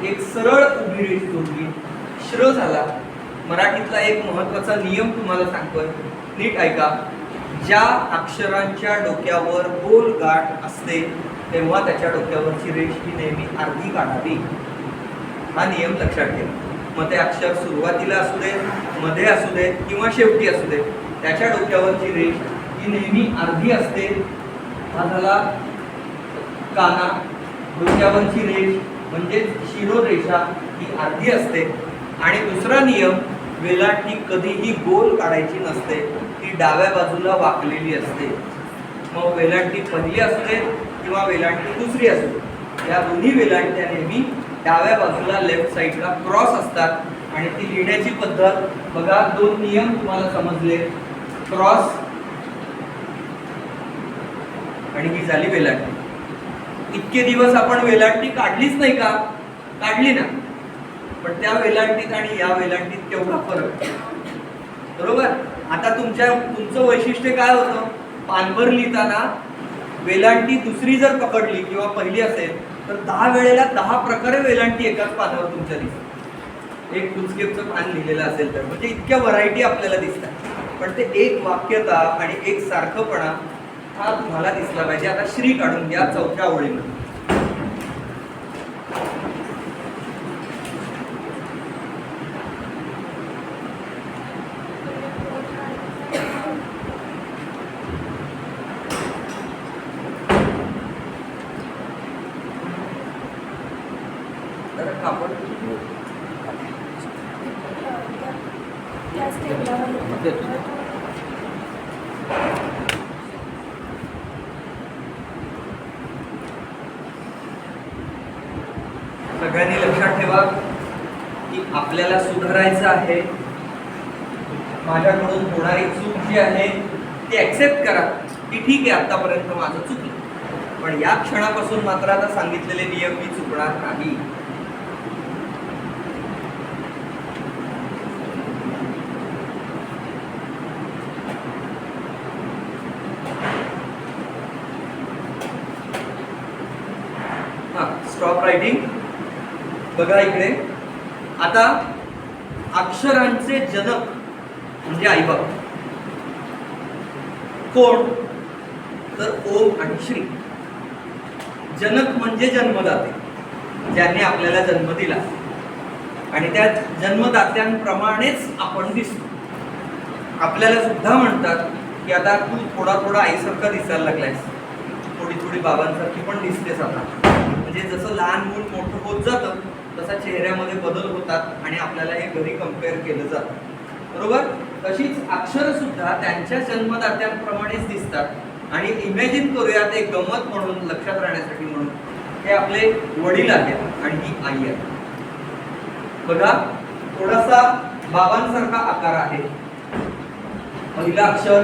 एक सरळ उभी रेष जोडली, श्र झाला. मराठीतला एक महत्वाचा नियम तुम्हाला सांगतोय, नीट ऐका. ज्या अक्षरांच्या डोक्यावर गोल गाठ असते तेव्हा त्याच्या डोक्यावरची रेष ही नेहमी अर्धी काढावी. हा नियम लक्षात ठेवा. मग ते अक्षर सुरुवातीला असू दे, मध्ये असू दे किंवा शेवटी असू दे, त्याच्या डोक्यावरची रेष ही नेहमी अर्धी असते. हा झाला काना. डोक्यावरची रेष म्हणजे शिरोरेषा ही अर्धी असते. आणि दुसरा नियम, वेलांटी कधीही गोल काढायची नसते, ती डाव्या बाजूला वाकलेली असते. मग वेलांटी पहिली असू दे किंवा वेलांटी दुसरी असू दे, या दोन्ही वेलांट्या नेहमी डाव्या बाजूला लेफ्ट साईडला क्रॉस असतात. आणि ती लिहिण्याची पद्धत बघा, दोन नियम तुम्हाला समजले, क्रॉस आणि ही झाली वेलांटी. इतके दिवस आपण वेलांटी काढलीच नाही का? काढली ना. पण त्या वेलांटीत आणि या वेलांटीत केवढा फरक, बरोबर. आता तुमचं वैशिष्ट्य काय होतं? पानभर लिहिताना वेलांटी दुसरी जर पकडली किंवा पहिली असेल तर 10 वेळेला 10 प्रकारे वेलांटी एकाच पानावर तुमच्या दिसतात. एक फुलस्केपचं पान लिहिलेलं असेल तर, म्हणजे इतक्या व्हरायटी आपल्याला दिसतात. पण ते एक वाक्यता आणि एक सारखंपणा हा तुम्हाला दिसला पाहिजे. आता श्री काढून घ्या चौथ्या ओळीमध्ये. कापड सगळ्यांनी लक्षात ठेवा की आपल्याला सुधारायचं आहे. माझ्याकडून होणारी चूक जी आहे ती ऍक्सेप्ट करा की ठीक आहे, आतापर्यंत माझं चुकलं, पण या क्षणापासून मात्र आता सांगितलेले नियम मी चुकणार नाही. Stop writing. बघा इकडे, आता अक्षरांचे जनक म्हणजे आईबाप कोण? तर ओम आणि श्री. जनक म्हणजे जन्मदाते, ज्यांनी आपल्याला जन्म दिला आणि त्या जन्मदात्यांप्रमाणेच आपण दिसतो. आपल्याला सुद्धा म्हणतात की आता तू थोडा थोडा आईसारखा दिसायला लागलायस, थोडी थोडी बाबांसारखी पण दिसतेस आता. म्हणजे जसं लहान मूल मोठं होत जातं तसा चेहऱ्यामध्ये बदल होतात आणि आपल्याला हे घरी कम्पेअर केलं जातं, बरोबर. तशीच अक्षर सुद्धा त्यांच्या जन्मदात्यांप्रमाणेच दिसतात. आणि इमॅजिन करूयात एक गंमत म्हणून, लक्षात राहण्यासाठी म्हणून, हे आपले वडील आहेत आणि ही आई आहे. बघा, थोडासा बाबांसारखा आकार आहे. पहिला अक्षर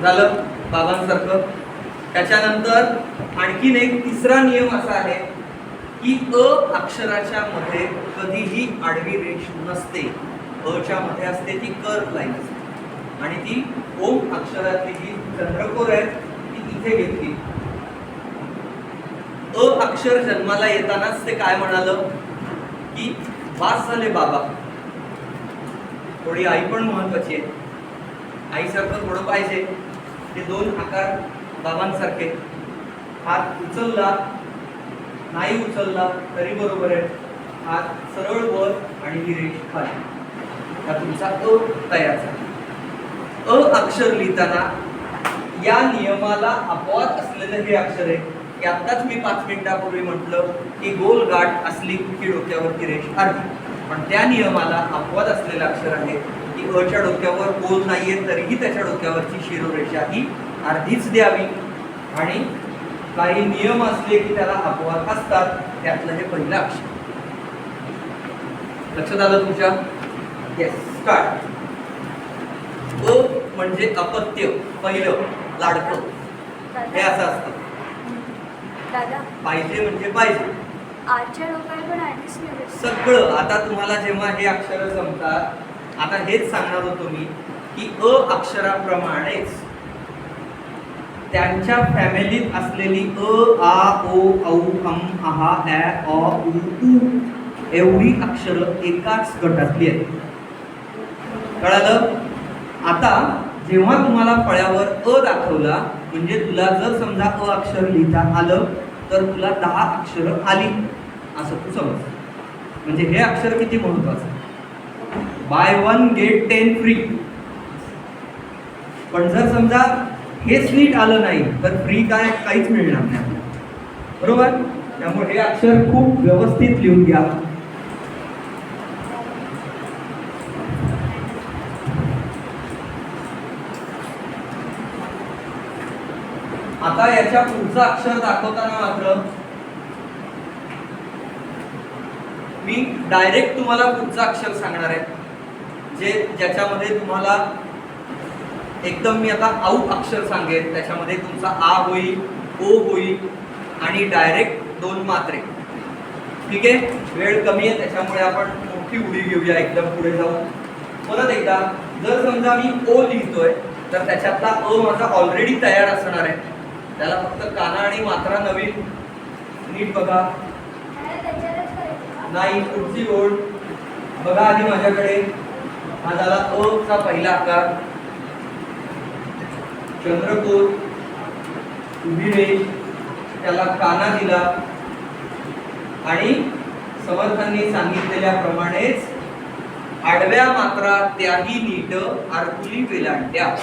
झालं बाबांसारखं. त्याच्यानंतर आणखीन एक तिसरा नियम असा आहे की अ अक्षराच्या मध्ये कधीही आडवी रेष नसते. अच्या मध्ये असते ती कर्व लाईन असते. आणि ती ओम अक्षरातली जी चंद्रकोर आहे ती इथे घेतली. अ अक्षर जन्माला येतानाच ते काय म्हणालं की वास झाले बाबा. थोडी आई पण महत्वाची आहे. आईसारखं थोडं पाहिजे. ते दोन आकार बाबांसारखे. हात उचलला नाही उचलला तरी बरोबर आहे. हात सरळ वर आणि ही रेष खाली. हा तुमचा अ तयार झाला. अ अक्षर लिहिताना या नियमाला अपवाद असलेलं हे अक्षर आहे की आत्ताच मी 5 मिनिटापूर्वी म्हटलं की गोल गाठ असली की डोक्यावरती रेष अर्धी. पण त्या नियमाला अपवाद असलेलं अक्षर आहे की अच्या डोक्यावर गोल नाहीये तरीही त्याच्या डोक्यावरची शिरोरेषा ही अर्धीच द्यावी. आणि काही नियम असले की त्याला अपवाद असतात. त्यातलं हे पहिलं अक्षर. लक्षात आलं तुमच्या? Yes, start. अ म्हणजे अपत्य, पहिलं, लाडकं, हे असं असतं. दादा, पाहिजे म्हणजे पाहिजे. आजच्या लोकांना पण आधीच मिळेल सगळं. आता तुम्हाला जेव्हा हे अक्षर जमतात, आता हेच सांगणार होतो मी की अ अक्षराप्रमाणेच त्यांच्या फॅमिलीत असलेली अ, आ, ओ, औ, अम, आहा, ऍ, अ, उ, ऊ एवढी अक्षरं एकाच गटातली आहेत. कळालं? आता जेव्हा तुम्हाला फळ्यावर अ दाखवला, म्हणजे तुला जर समजा अ अक्षर लिहिता आलं तर तुला 10 अक्षरं आली असं तू समज. म्हणजे हे अक्षर किती महत्वाचं. Buy 1 get 10 free. पण जर समजा हेच नीट आलं नाही तर फ्री काहीच मिळणार नाही आपल्याला. बरोबर. त्यामुळे हे अक्षर खूप व्यवस्थित लिहून घ्या. आता याच्या पुढचं अक्षर दाखवताना मात्र मी डायरेक्ट तुम्हाला पुढचं अक्षर सांगणार आहे, ज्याच्यामध्ये तुम्हाला एकदम मी आता आऊ अक्षर सांगेन, त्याच्यामध्ये तुमचा आ होईल, ओ होईल आणि डायरेक्ट 2 मात्रे. ठीक आहे. वेळ कमी आहे त्याच्यामुळे आपण मोठी उडी घेऊया एकदम पुढे जाऊ. परत एकदा, जर समजा मी ओ लिहितोय तर त्याच्यातला अ माझा ऑलरेडी तयार असणार आहे. त्याला फक्त काना आणि मात्रा नवीन नीट बघा. नाही, पुढची ओळ बघा आधी माझ्याकडे. हा झाला अ चा पहिला आकार. चंद्रकोर, उभी रेष, त्याला काना दिला आणि समर्थांनी सांगितलेल्याप्रमाणेच आडव्या मात्रा त्याही नीट आरकुली वेलांट्या.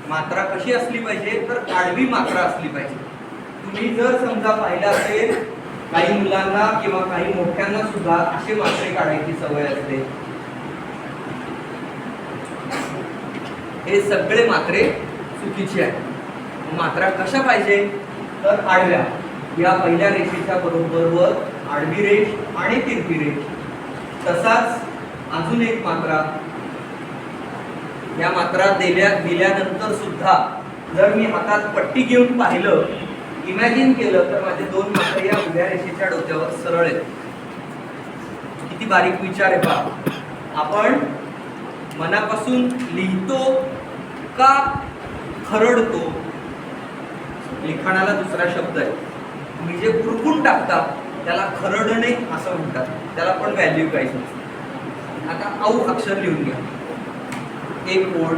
मात्रा कशी असली पाहिजे तर आडवी मात्रा असली पाहिजे. तुम्ही जर समजा पाहिलं असेल काही मुलांना किंवा काही मोठ्यांना सुद्धा असे मात्रे काढायची सवय असते. हे सगळे मात्रे चुकीचे आहेत. मात्रा कशा पाहिजे तर आडव्या. या पहिल्या रेषेच्या बरोबर आडवी रेष आणि तिरपी रेष. तसाच अजून एक मात्रा. या मात्रा दिल्यानंतर सुद्धा जर मी हातात पट्टी घेऊन पाहिलं, इमॅजिन केलं तर माझे 2 मात्रे या उभ्या रेषेच्या डोक्यावर सरळ आहेत. किती बारीक विचार आहे पहा. आपण मनापासून लिहितो का खरडतो. लिखाणाला दुसरा शब्द आहे. तुम्ही जे उरकून टाकता त्याला खरडणे असं म्हणतात. त्याला पण व्हॅल्यू काहीच नसते. आता औ अक्षर लिहून घ्या. एक ओळ.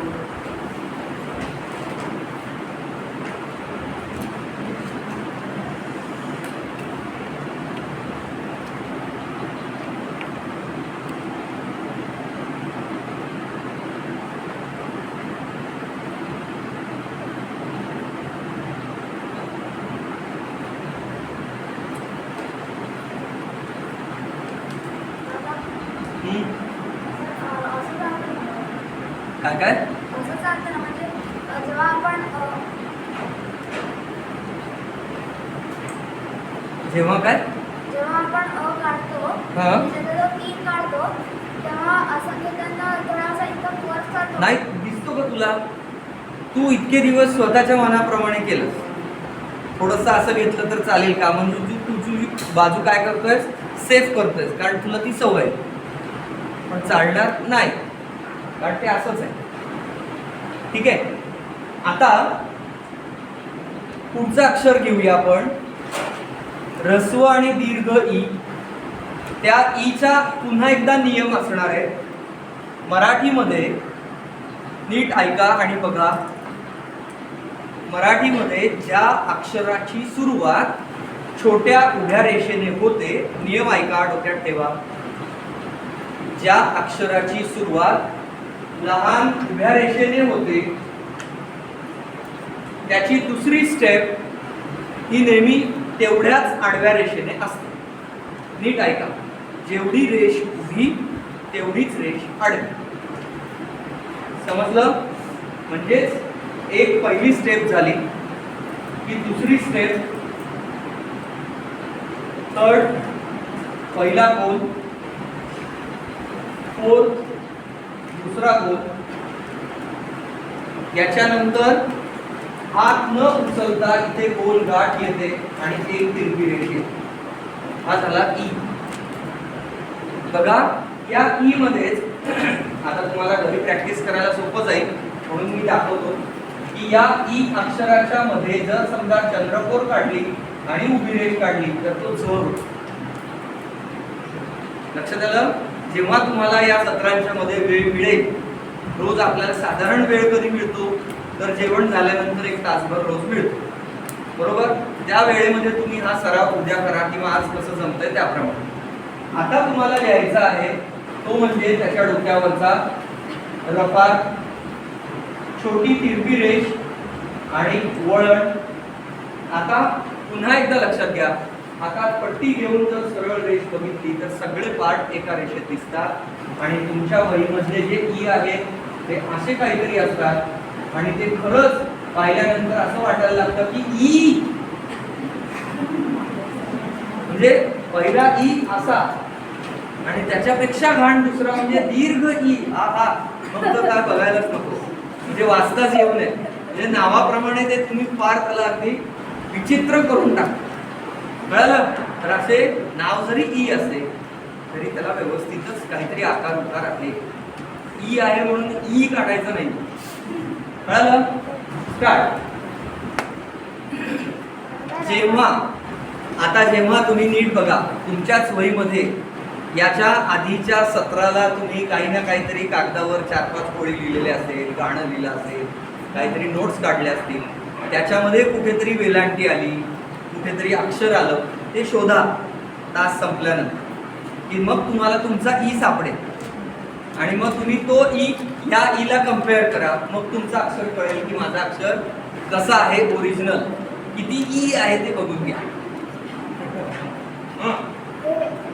काय काय असं चालतं ना, म्हणजे जेव्हा आपण जेव्हा काय जेव्हा आपण काढतो, हा. त्याचा जो ई काढतो तेव्हा असं घेताना थोडासा इथं वर जातो. नाही दिसतो का तुला. तू इतके दिवस स्वतःच्या मनाप्रमाणे केलंस. थोडंसं असं घेतलं तर चालेल का. म्हणजे तू तुझी बाजू काय करतोयस, सेफ करतोयस, कारण तुला ती सवय. पण चालणार नाही, कारण ते असंच आहे. ठीक आहे. आता पुढचं अक्षर घेऊया आपण. ऱ्हस्व आणि दीर्घ ई. त्या ईचा पुन्हा एकदा नियम असणार आहे. मराठीमध्ये नीट ऐका आणि बघा. मराठीमध्ये ज्या अक्षराची सुरुवात छोट्या उभ्या रेषेने होते, नियम ऐका, डोक्यात ठेवा. ज्या अक्षराची सुरुवात लहान उभ्या रेषेने होते त्याची दुसरी स्टेप ही नेहमी तेवढ्याच आडव्या रेषेने असते. नीट ऐका. जेवढी रेष उभी तेवढीच रेष आडवी. समजलं. म्हणजेच एक पहिली स्टेप झाली की दुसरी स्टेप, थर्ड पहिला कोन, फोर्थ दुसरा कोन. याच्यानंतर हात न उचलता इथे गोल गाठ येते आणि एक तिरपी रेष येते. हा झाला ई. बघा या ई मध्येच आता तुम्हाला घरी प्रॅक्टिस करायला सोपं जाईल म्हणून मी दाखवतो की या ई अक्षराच्या मध्ये जर समजा चंद्रकोर काढली आणि उभी रेष काढली तर तो झ होतो. लक्षात आलं. जेव्हा तुम्हाला या सत्रांच्या मध्ये वेळ मिळेल रोज आपल्याला साधारण वेळ कधी मिळतो तर जेवण झाल्यानंतर 1 तासभर रोज मिळतो, बरोबर. त्या वेळेमध्ये तुम्ही हा सराव उद्या करा किंवा आज कसं जमतंय त्याप्रमाणे. आता तुम्हाला लिहायचा आहे तो म्हणजे त्याच्या डोक्यावरचा रफार, छोटी तिरपी रेष आणि वळण. आता पुन्हा एकदा लक्षात घ्या, आता पट्टी घेऊन जर सरळ रेष बघितली तर सगळे पार्ट एका रेषेत दिसतात आणि तुमच्या वहीमधले जे ई आहे ते असे काहीतरी असतात आणि ते खरंच पाहिल्यानंतर असं वाटायला लागतं की ई म्हणजे पहिला ई असा आणि त्याच्यापेक्षा घाण दुसरा म्हणजे दीर्घ ई. हा मग तर काय बघायलाच नको, म्हणजे वाचताच येऊ नये. म्हणजे नावाप्रमाणे ते तुम्ही फार त्याला अगदी विचित्र करून टाकता, कळलं. तर असे नाव जरी ई असते तरी त्याला व्यवस्थितच काहीतरी आकार उकार आहे. ई आहे म्हणून ई काढायचं नाही, कळलं. स्टार्ट. जेव्हा तुम्ही नीट बघा तुमच्याच वहीमध्ये याच्या आधीच्या सत्राला तुम्ही काही ना काहीतरी कागदावर 4-5 ओळी लिहिलेले असेल, गाणं लिहिलं असेल, काहीतरी नोट्स काढल्या असतील, त्याच्यामध्ये कुठेतरी वेलांटी आली, कुठेतरी अक्षर आलं, ते शोधा तास संपल्यानंतर की मग तुम्हाला तुमचा ई सापडेल आणि मग तुम्ही तो ई या ईला कम्पेअर करा. मग तुमचा अक्षर कळेल की माझा अक्षर कसा आहे, ओरिजिनल किती ई आहे ते बघून घ्या.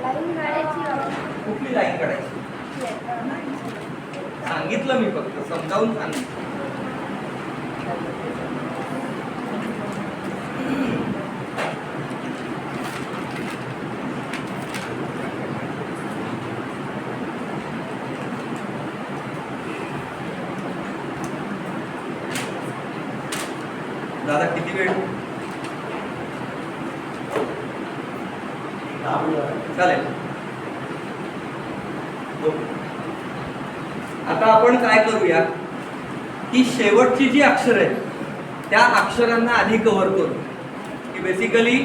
लाईन काढायची. कुठली लाईन काढायची सांगितलं मी, फक्त समजावून सांगितलं. दादा किती वेळ चालेल. आता आपण काय करूया की शेवटची जी अक्षर आहेत त्या अक्षरांना आधी कव्हर करू, की बेसिकली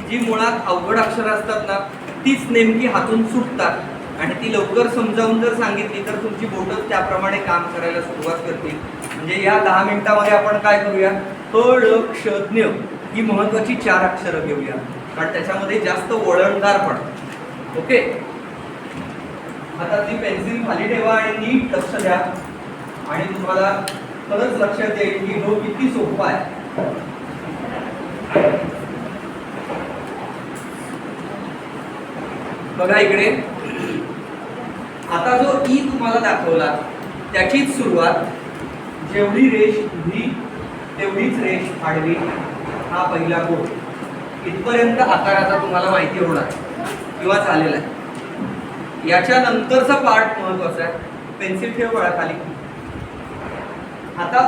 जी मुळात अवघड अक्षरं असतात ना तीच नेमकी हातून सुटतात आणि ती लवकर समजावून जर सांगितली तर तुमची बोटं त्याप्रमाणे काम करायला सुरुवात करतील. म्हणजे या 10 मिनिटामध्ये आपण काय करूया, ळ क्ष ज्ञ ही महत्वाची 4 अक्षरं घेऊया कारण त्याच्यामध्ये जास्त वळणदार पण. ओके. आता ती पेन्सिल खाली ठेवा आणि नीट लक्ष द्या आणि तुम्हाला खरंच लक्षात येईल की हो किती सोपा आहे. बघा इकडे, आता जो ई तुम्हाला दाखवला त्याचीच सुरुवात जेवढी रेष उभी तेवढीच रेष आडवी, हा पहिला गोल. इथपर्यंत आकार आता तुम्हाला माहिती होणार किंवा झालेला आहे. याच्या नंतरचा पार्ट महत्वाचा आहे. पेन्सिल ठेव बळा खाली. आता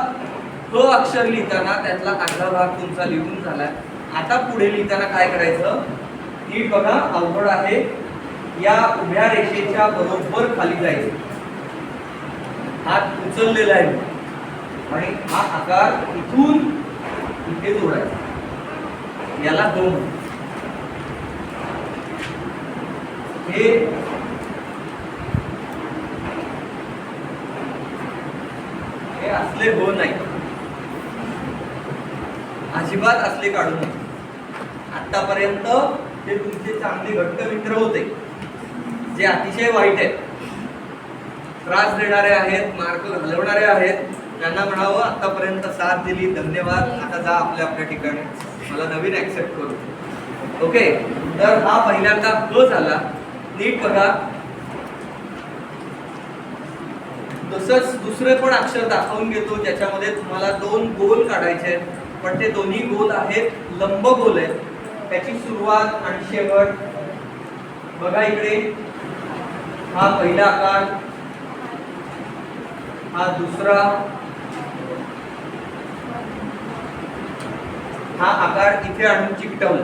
ह अक्षर लिहिताना त्यातला अर्धा भाग तुमचा लिहून झालाय. आता पुढे लिहिताना काय करायचं, नीट बघा, अवघड आहे. या उभ्या रेषेच्या बरोबर खाली जायचं, हात उचललेला आहे आणि हा आकार इथून इथे जोडायचा, याला 2. हे असले हो नाही, अजिबात असले काढू नये. आतापर्यंत ते तुमचे चांगले घट्ट मित्र होते जे अतिशय वाईट आहेत, त्रास देणारे आहेत, मार्क घालवणारे आहेत. त्यांना म्हणावं आतापर्यंत साथ दिली, धन्यवाद, आता जा आपल्या आपल्या ठिकाणी, मला नवीन ऍक्सेप्ट करू. ओके. तर हा पहिल्यांदा ग झाला. नीट बघा. तसंच दुसरे पण अक्षर दाखवून घेतो ज्याच्यामध्ये तुम्हाला 2 गोल काढायचे आहेत, पण ते दोन्ही गोल आहेत लंब गोल आहेत. त्याची सुरुवात आणि शेवट बघा इकडे. हा पहिला आकार, हा दुसरा, हा आकार इथे आणून चिकटवला.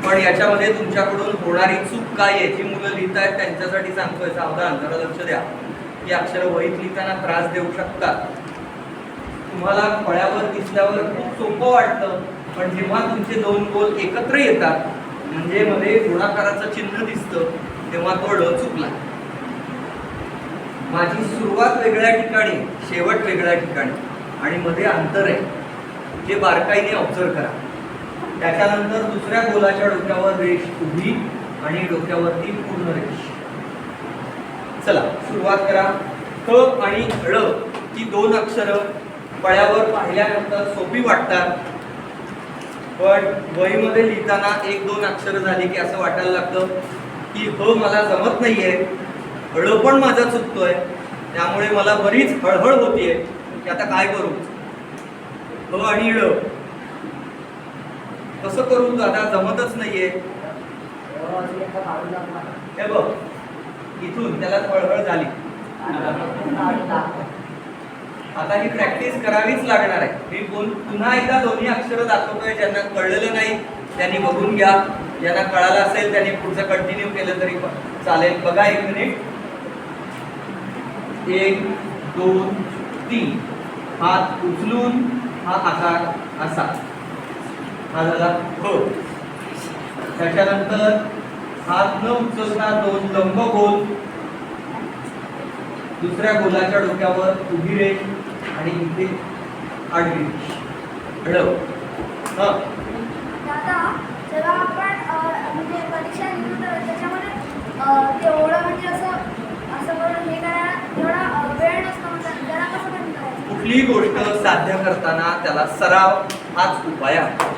पण याच्यामध्ये तुमच्याकडून होणारी चूक काय आहे, जी मुलं लिहित आहेत त्यांच्यासाठी सांगतोय, सावधान, जरा लक्ष द्या. ही अक्षरं वहीत लिहिताना त्रास देऊ शकतात. तुम्हाला फळ्यावर दिसल्यावर खूप सोपं वाटतं, पण जेव्हा तुमचे 2 गोल एकत्र येतात म्हणजे मध्ये गुणाकाराचं चिन्ह दिसतं तेव्हा तो ळ चुकला. माझी सुरुवात वेगळ्या ठिकाणी, शेवट वेगळ्या ठिकाणी आणि मध्ये अंतर आहे, जे बारकाईने ऑब्झर्व करा. त्याच्यानंतर दुसऱ्या गोलाच्या डोक्यावर रेष उभी आणि डोक्यावरती पूर्ण रेष. चला सुरुवात करा. क आणि ळ ही दोन अक्षरं पळ्यावर पाहिल्यानंतर सोपी वाटतात, पण वहीमध्ये लिहिताना एक दोन अक्षरं झाली की असं वाटायला लागतं की ह मला जमत नाहीये, ळ पण माझा चुकतोय, त्यामुळे मला बरीच हळहळ होतीये की आता काय करू. ह आणि ळ कसं करू, दादा जमतच नाहीये. हे बघ इथून त्याला हळहळ झाली. आता ही प्रॅक्टिस करावीच लागणार आहे. मी पुन्हा एकदा दोन्ही अक्षरं दाखवतोय. ज्यांना कळलेलं नाही त्यांनी बघून घ्या, ज्यांना कळालं असेल त्यांनी पुढचं कंटिन्यू केलं तरी चालेल. बघा 1 मिनिट. 1 2 3 हात उचलून हा आकार असा हा झाला हो. त्याच्यानंतर हात न उचलता 2 लंब गोल, दुसऱ्या गोलाच्या डोक्यावर उभी रेष आणि इथे आडवी रेष. दादा जेव्हा आपण म्हणजे परीक्षा लिहितो तर त्याच्यामध्ये तेवढं म्हणजे असं करून हे करायला एवढा वेळ नसतो, म्हणजे त्याला कसं पण करायचं. कुठलीही गोष्ट साध्य करताना त्याला सराव हाच उपाय आहे.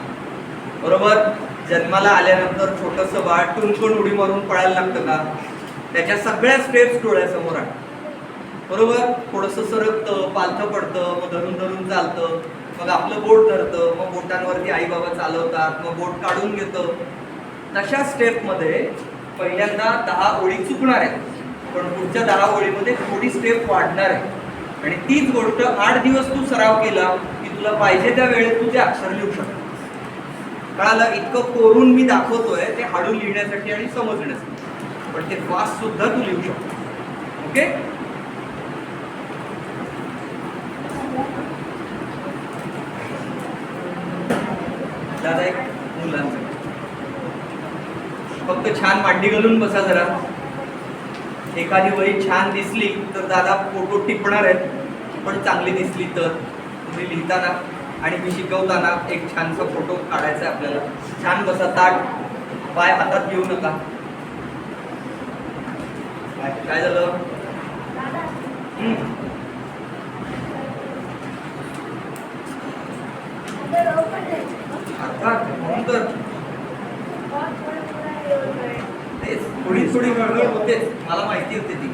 बरोबर. जन्माला आल्यानंतर छोटंसं बाळ टुनकून उडी मारून पळायला लागतं का, त्याच्या सगळ्या स्टेप्स डोळ्यासमोर आहे. बरोबर. थोडंसं सरकतं, पालथं पडतं, मग धरून धरून चालतं, मग आपलं बोट धरतं, मग बोटांवरती आई बाबा चालवतात, मग बोट काढून घेतं. तशा स्टेपमध्ये पहिल्यांदा 10 ओळी चुकणार आहेत, पण पुढच्या 10 ओळीमध्ये थोडी स्टेप वाढणार आहे. आणि तीच गोष्ट 8 दिवस तू सराव केला की तुला पाहिजे त्या वेळेत तू ते अक्षर लिहू शकतो. कळालं. इतकं कोरून मी दाखवतोय ते हळू लिहिण्यासाठी आणि समजण्यासाठी, पण ते फास्ट सुद्धा तू लिहू शकतो. ओके. दादा एक मुलांचं फक्त छान मांडी घालून बसा जरा. एखादी वही छान दिसली तर दादा फोटो टिपणार आहेत, पण चांगली दिसली तर तुम्ही लिहिताना आणि मी शिकवताना एक छानसा फोटो काढायचा आहे आपल्याला. छान बसा, ताट पाय हातात घेऊ नका. काय झालं. अर्थात म्हणून तर तेच थोडी थोडी हळहळ होतेच. मला माहिती होते ती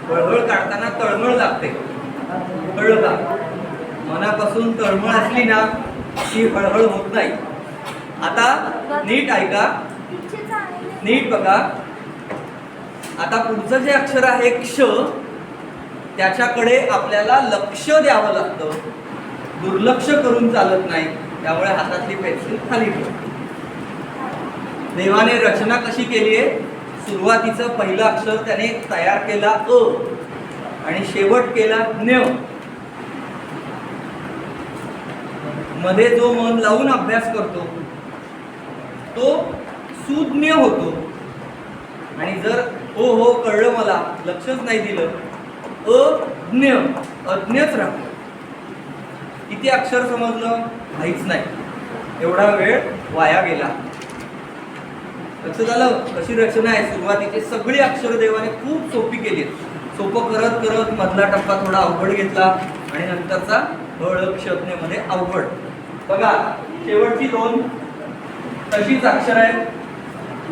हळहळ काढताना तळमळ लागते. कळलं का. मनापासून तळमळ असली ना ती हळहळ होत नाही. आता नीट ऐका, नीट बघा. आता पुढचं जे अक्षर आहे क्ष, त्याच्याकडे आपल्याला लक्ष द्यावं लागतं, दुर्लक्ष करून चालत नाही. त्यामुळे हातातली पेन्सिल खाली ठेवा. देवाने रचना कशी केली आहे. सुरुवातीचं पहिलं अक्षर त्याने तयार केला अ आणि शेवट केला न्य. मध्ये जो मन लावून अभ्यास करतो तो सुज्ञ होतो. आणि जर हो हो कळलं मला, लक्षच नाही दिलं, अज्ञ अज्ञच राहतो. किती अक्षर समजलं माहीच नाही, एवढा वेळ वाया गेला. लक्ष झालं कशी रचना आहे. सुरुवातीची सगळी अक्षर देवाने खूप सोपी केली. सोपं करत करत मधला टप्पा थोडा अवघड घेतला आणि नंतरचा मध्ये अवघड. बघा शेवटची 2 तशीच अक्षर आहेत.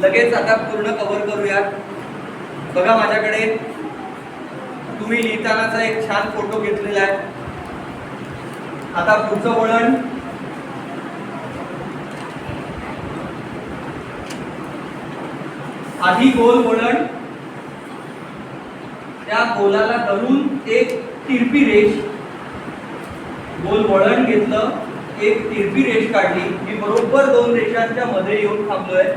लगेच आता पूर्ण कव्हर करूया. बघा माझ्याकडे तुम्ही लिहितानाचा एक छान फोटो घेतलेला आहे. आता पुढचं वळण. आधी गोल वळण, त्या गोलाला धरून एक तिरपी रेष, गोल वळण घेतलं, एक तिरपी रेष काढली. मी बरोबर 2 रेषांच्या मध्ये येऊन थांबलोय.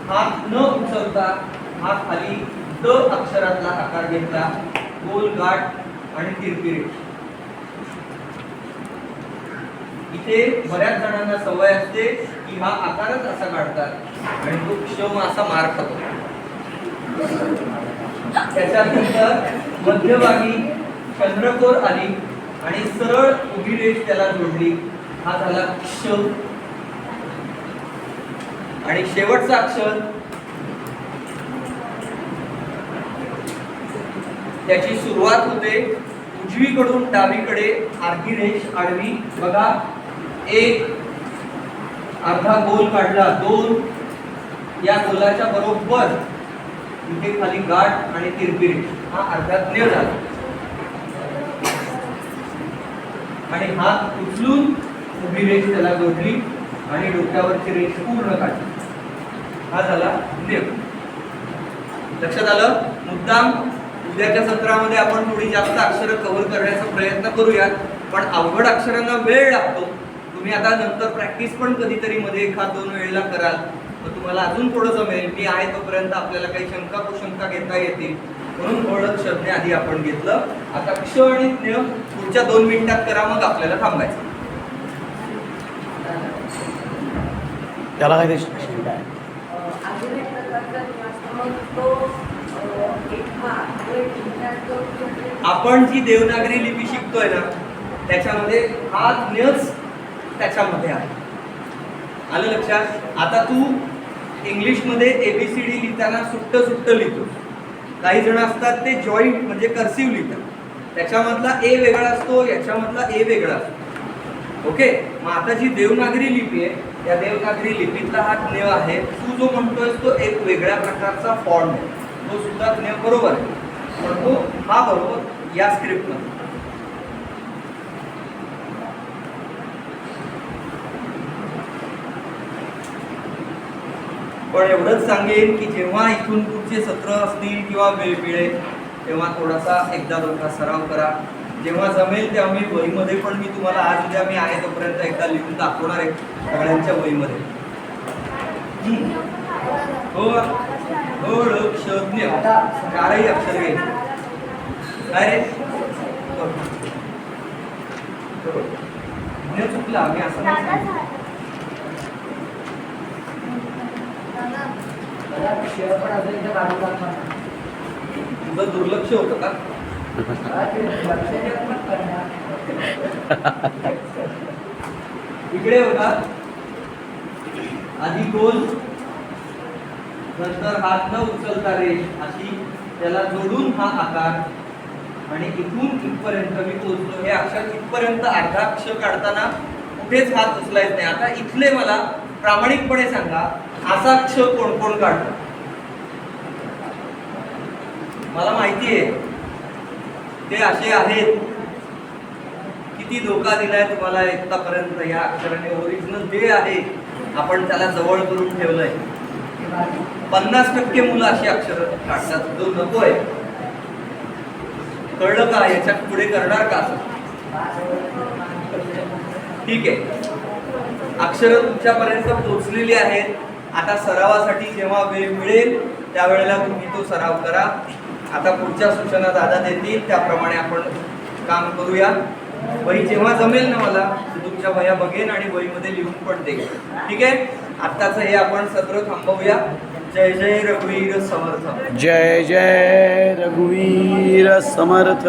हात न उचलता हात खाली द अक्षरातला आकार घेतला, गोल गाठ आणि तिरपी रेष. इथे बऱ्याच जणांना सवय असते की हा आकारच असा काढतात आणि तो क्षम असा मार खातो. त्याच्यानंतर मध्यभागी चंद्रकोर आली आणि सरळ उभी रेष त्याला जोडली. हा झाला क्ष. आणि शेवटचा अक्षर त्याची सुरुवात होते उजवीकडून डावीकडे अर्धी रेष आडवी. बघा, एक अर्धा गोल काढला, 2 या गोलाच्या बरोबर इथे खाली गाठ आणि तिरपी रेष. हा अर्धा ज्ञ झाला. आणि हात उचलून उभी रेष त्याला जोडली आणि डोक्यावरची रेष पूर्ण काढली. हा झाला ज्ञ. लक्षात आलं? मुद्दाम उद्याच्या सत्रामध्ये आपण थोडी जास्त अक्षरं कव्हर करण्याचा प्रयत्न करूयात, पण अवघड अक्षरांना वेळ लागतो. तुम्ही आता नंतर प्रॅक्टिस पण कधीतरी मध्ये 1-2 वेळेला कराल, तर तुम्हाला अजून थोडं जमेल. मी आहे तोपर्यंत आपल्याला काही शंका कुशंका घेता येतील, म्हणून ओळख शब्द आधी आपण घेतलं. आता क्ष आणि ज्ञ पुढच्या 2 मिनिटात करा, मग आपल्याला थांबायचं. त्याला काय ते शंका आहे? अजून एक प्रकारचा निवास मग तो आपण जी देवनागरी लिपी शिकतोय ना, त्याच्यामध्ये हा ज्ञच त्याच्यामध्ये आहे. आलं लक्षात? आता तू इंग्लिशमध्ये ABCD लिहिताना सुट्ट लिहितो. काही जण असतात ते जॉईंट म्हणजे कर्सिव्ह लिहितात. त्याच्यामधला ए वेगळा असतो, याच्यामधला ए वेगळा असतो. ओके, मग आता जी देवनागरी लिपी आहे, त्या देवनागरी लिपीतला हा ज्ञ आहे. तू जो म्हणतोय तो एक वेगळ्या प्रकारचा फॉन्ट आहे, तो सुद्धा ज्ञ बरोबर आहे, पण तो हा बरोबर या स्क्रिप्टमध्ये. पण एवढंच सांगेन की जेव्हा इथून पुढचे सत्र असतील किंवा वेळ मिळेल तेव्हा थोडासा एकदा दोनदा सराव करा. जेव्हा जमेल तेव्हा मी वहीमध्ये पण मी तुम्हाला आज उद्या मी आहे तोपर्यंत एकदा लिहून दाखवणार आहे सगळ्यांच्या वहीमध्ये. हो हो, शब्द 4ही अक्षर घ्यायचे. काय रे चुकला मी असं नाही सांगितलं. तुझं दुर्लक्ष होतं का? इकडे बघा, आधी गोल, नंतर हात न उचलता रेष अशी त्याला जोडून हा आकार, आणि इथून इथपर्यंत मी पोहोचलो. हे अक्षर इथपर्यंत अर्धा अक्षर काढताना कुठेच हात उचलायच नाही. आता इथले मला प्रामाणिकपणे सांगा, असा अक्षर कोण कोण काढतो? मला माहिती आहे ते असे आहेत. किती धोका दिलाय तुम्हाला इथपर्यंत. या अक्षराने ओरिजिनल जे आहे आपण त्याला जवळ करून ठेवलंय. 50% मुलं अशी अक्षर काढतात, जो नकोय. कळलं का? याच्या पुढे करणार का? ठीक आहे, अक्षरं तुमच्यापर्यंत पोहोचलेली आहेत. आता सरावासाठी जेव्हा वेळ मिळेल त्यावेळेला तुम्ही तो सराव करा. आता पुढच्या सूचना दादा देतील त्याप्रमाणे आपण काम करूया. वही जेव्हा जमेल ना मला, तुमच्या वह्या बघेन आणि वहीमध्ये लिहून पण देईन. ठीक आहे, आत्ताचं हे आपण सत्र थांबवूया. जय जय रघुवीर समर्थ. जय जय रघुवीर समर्थ.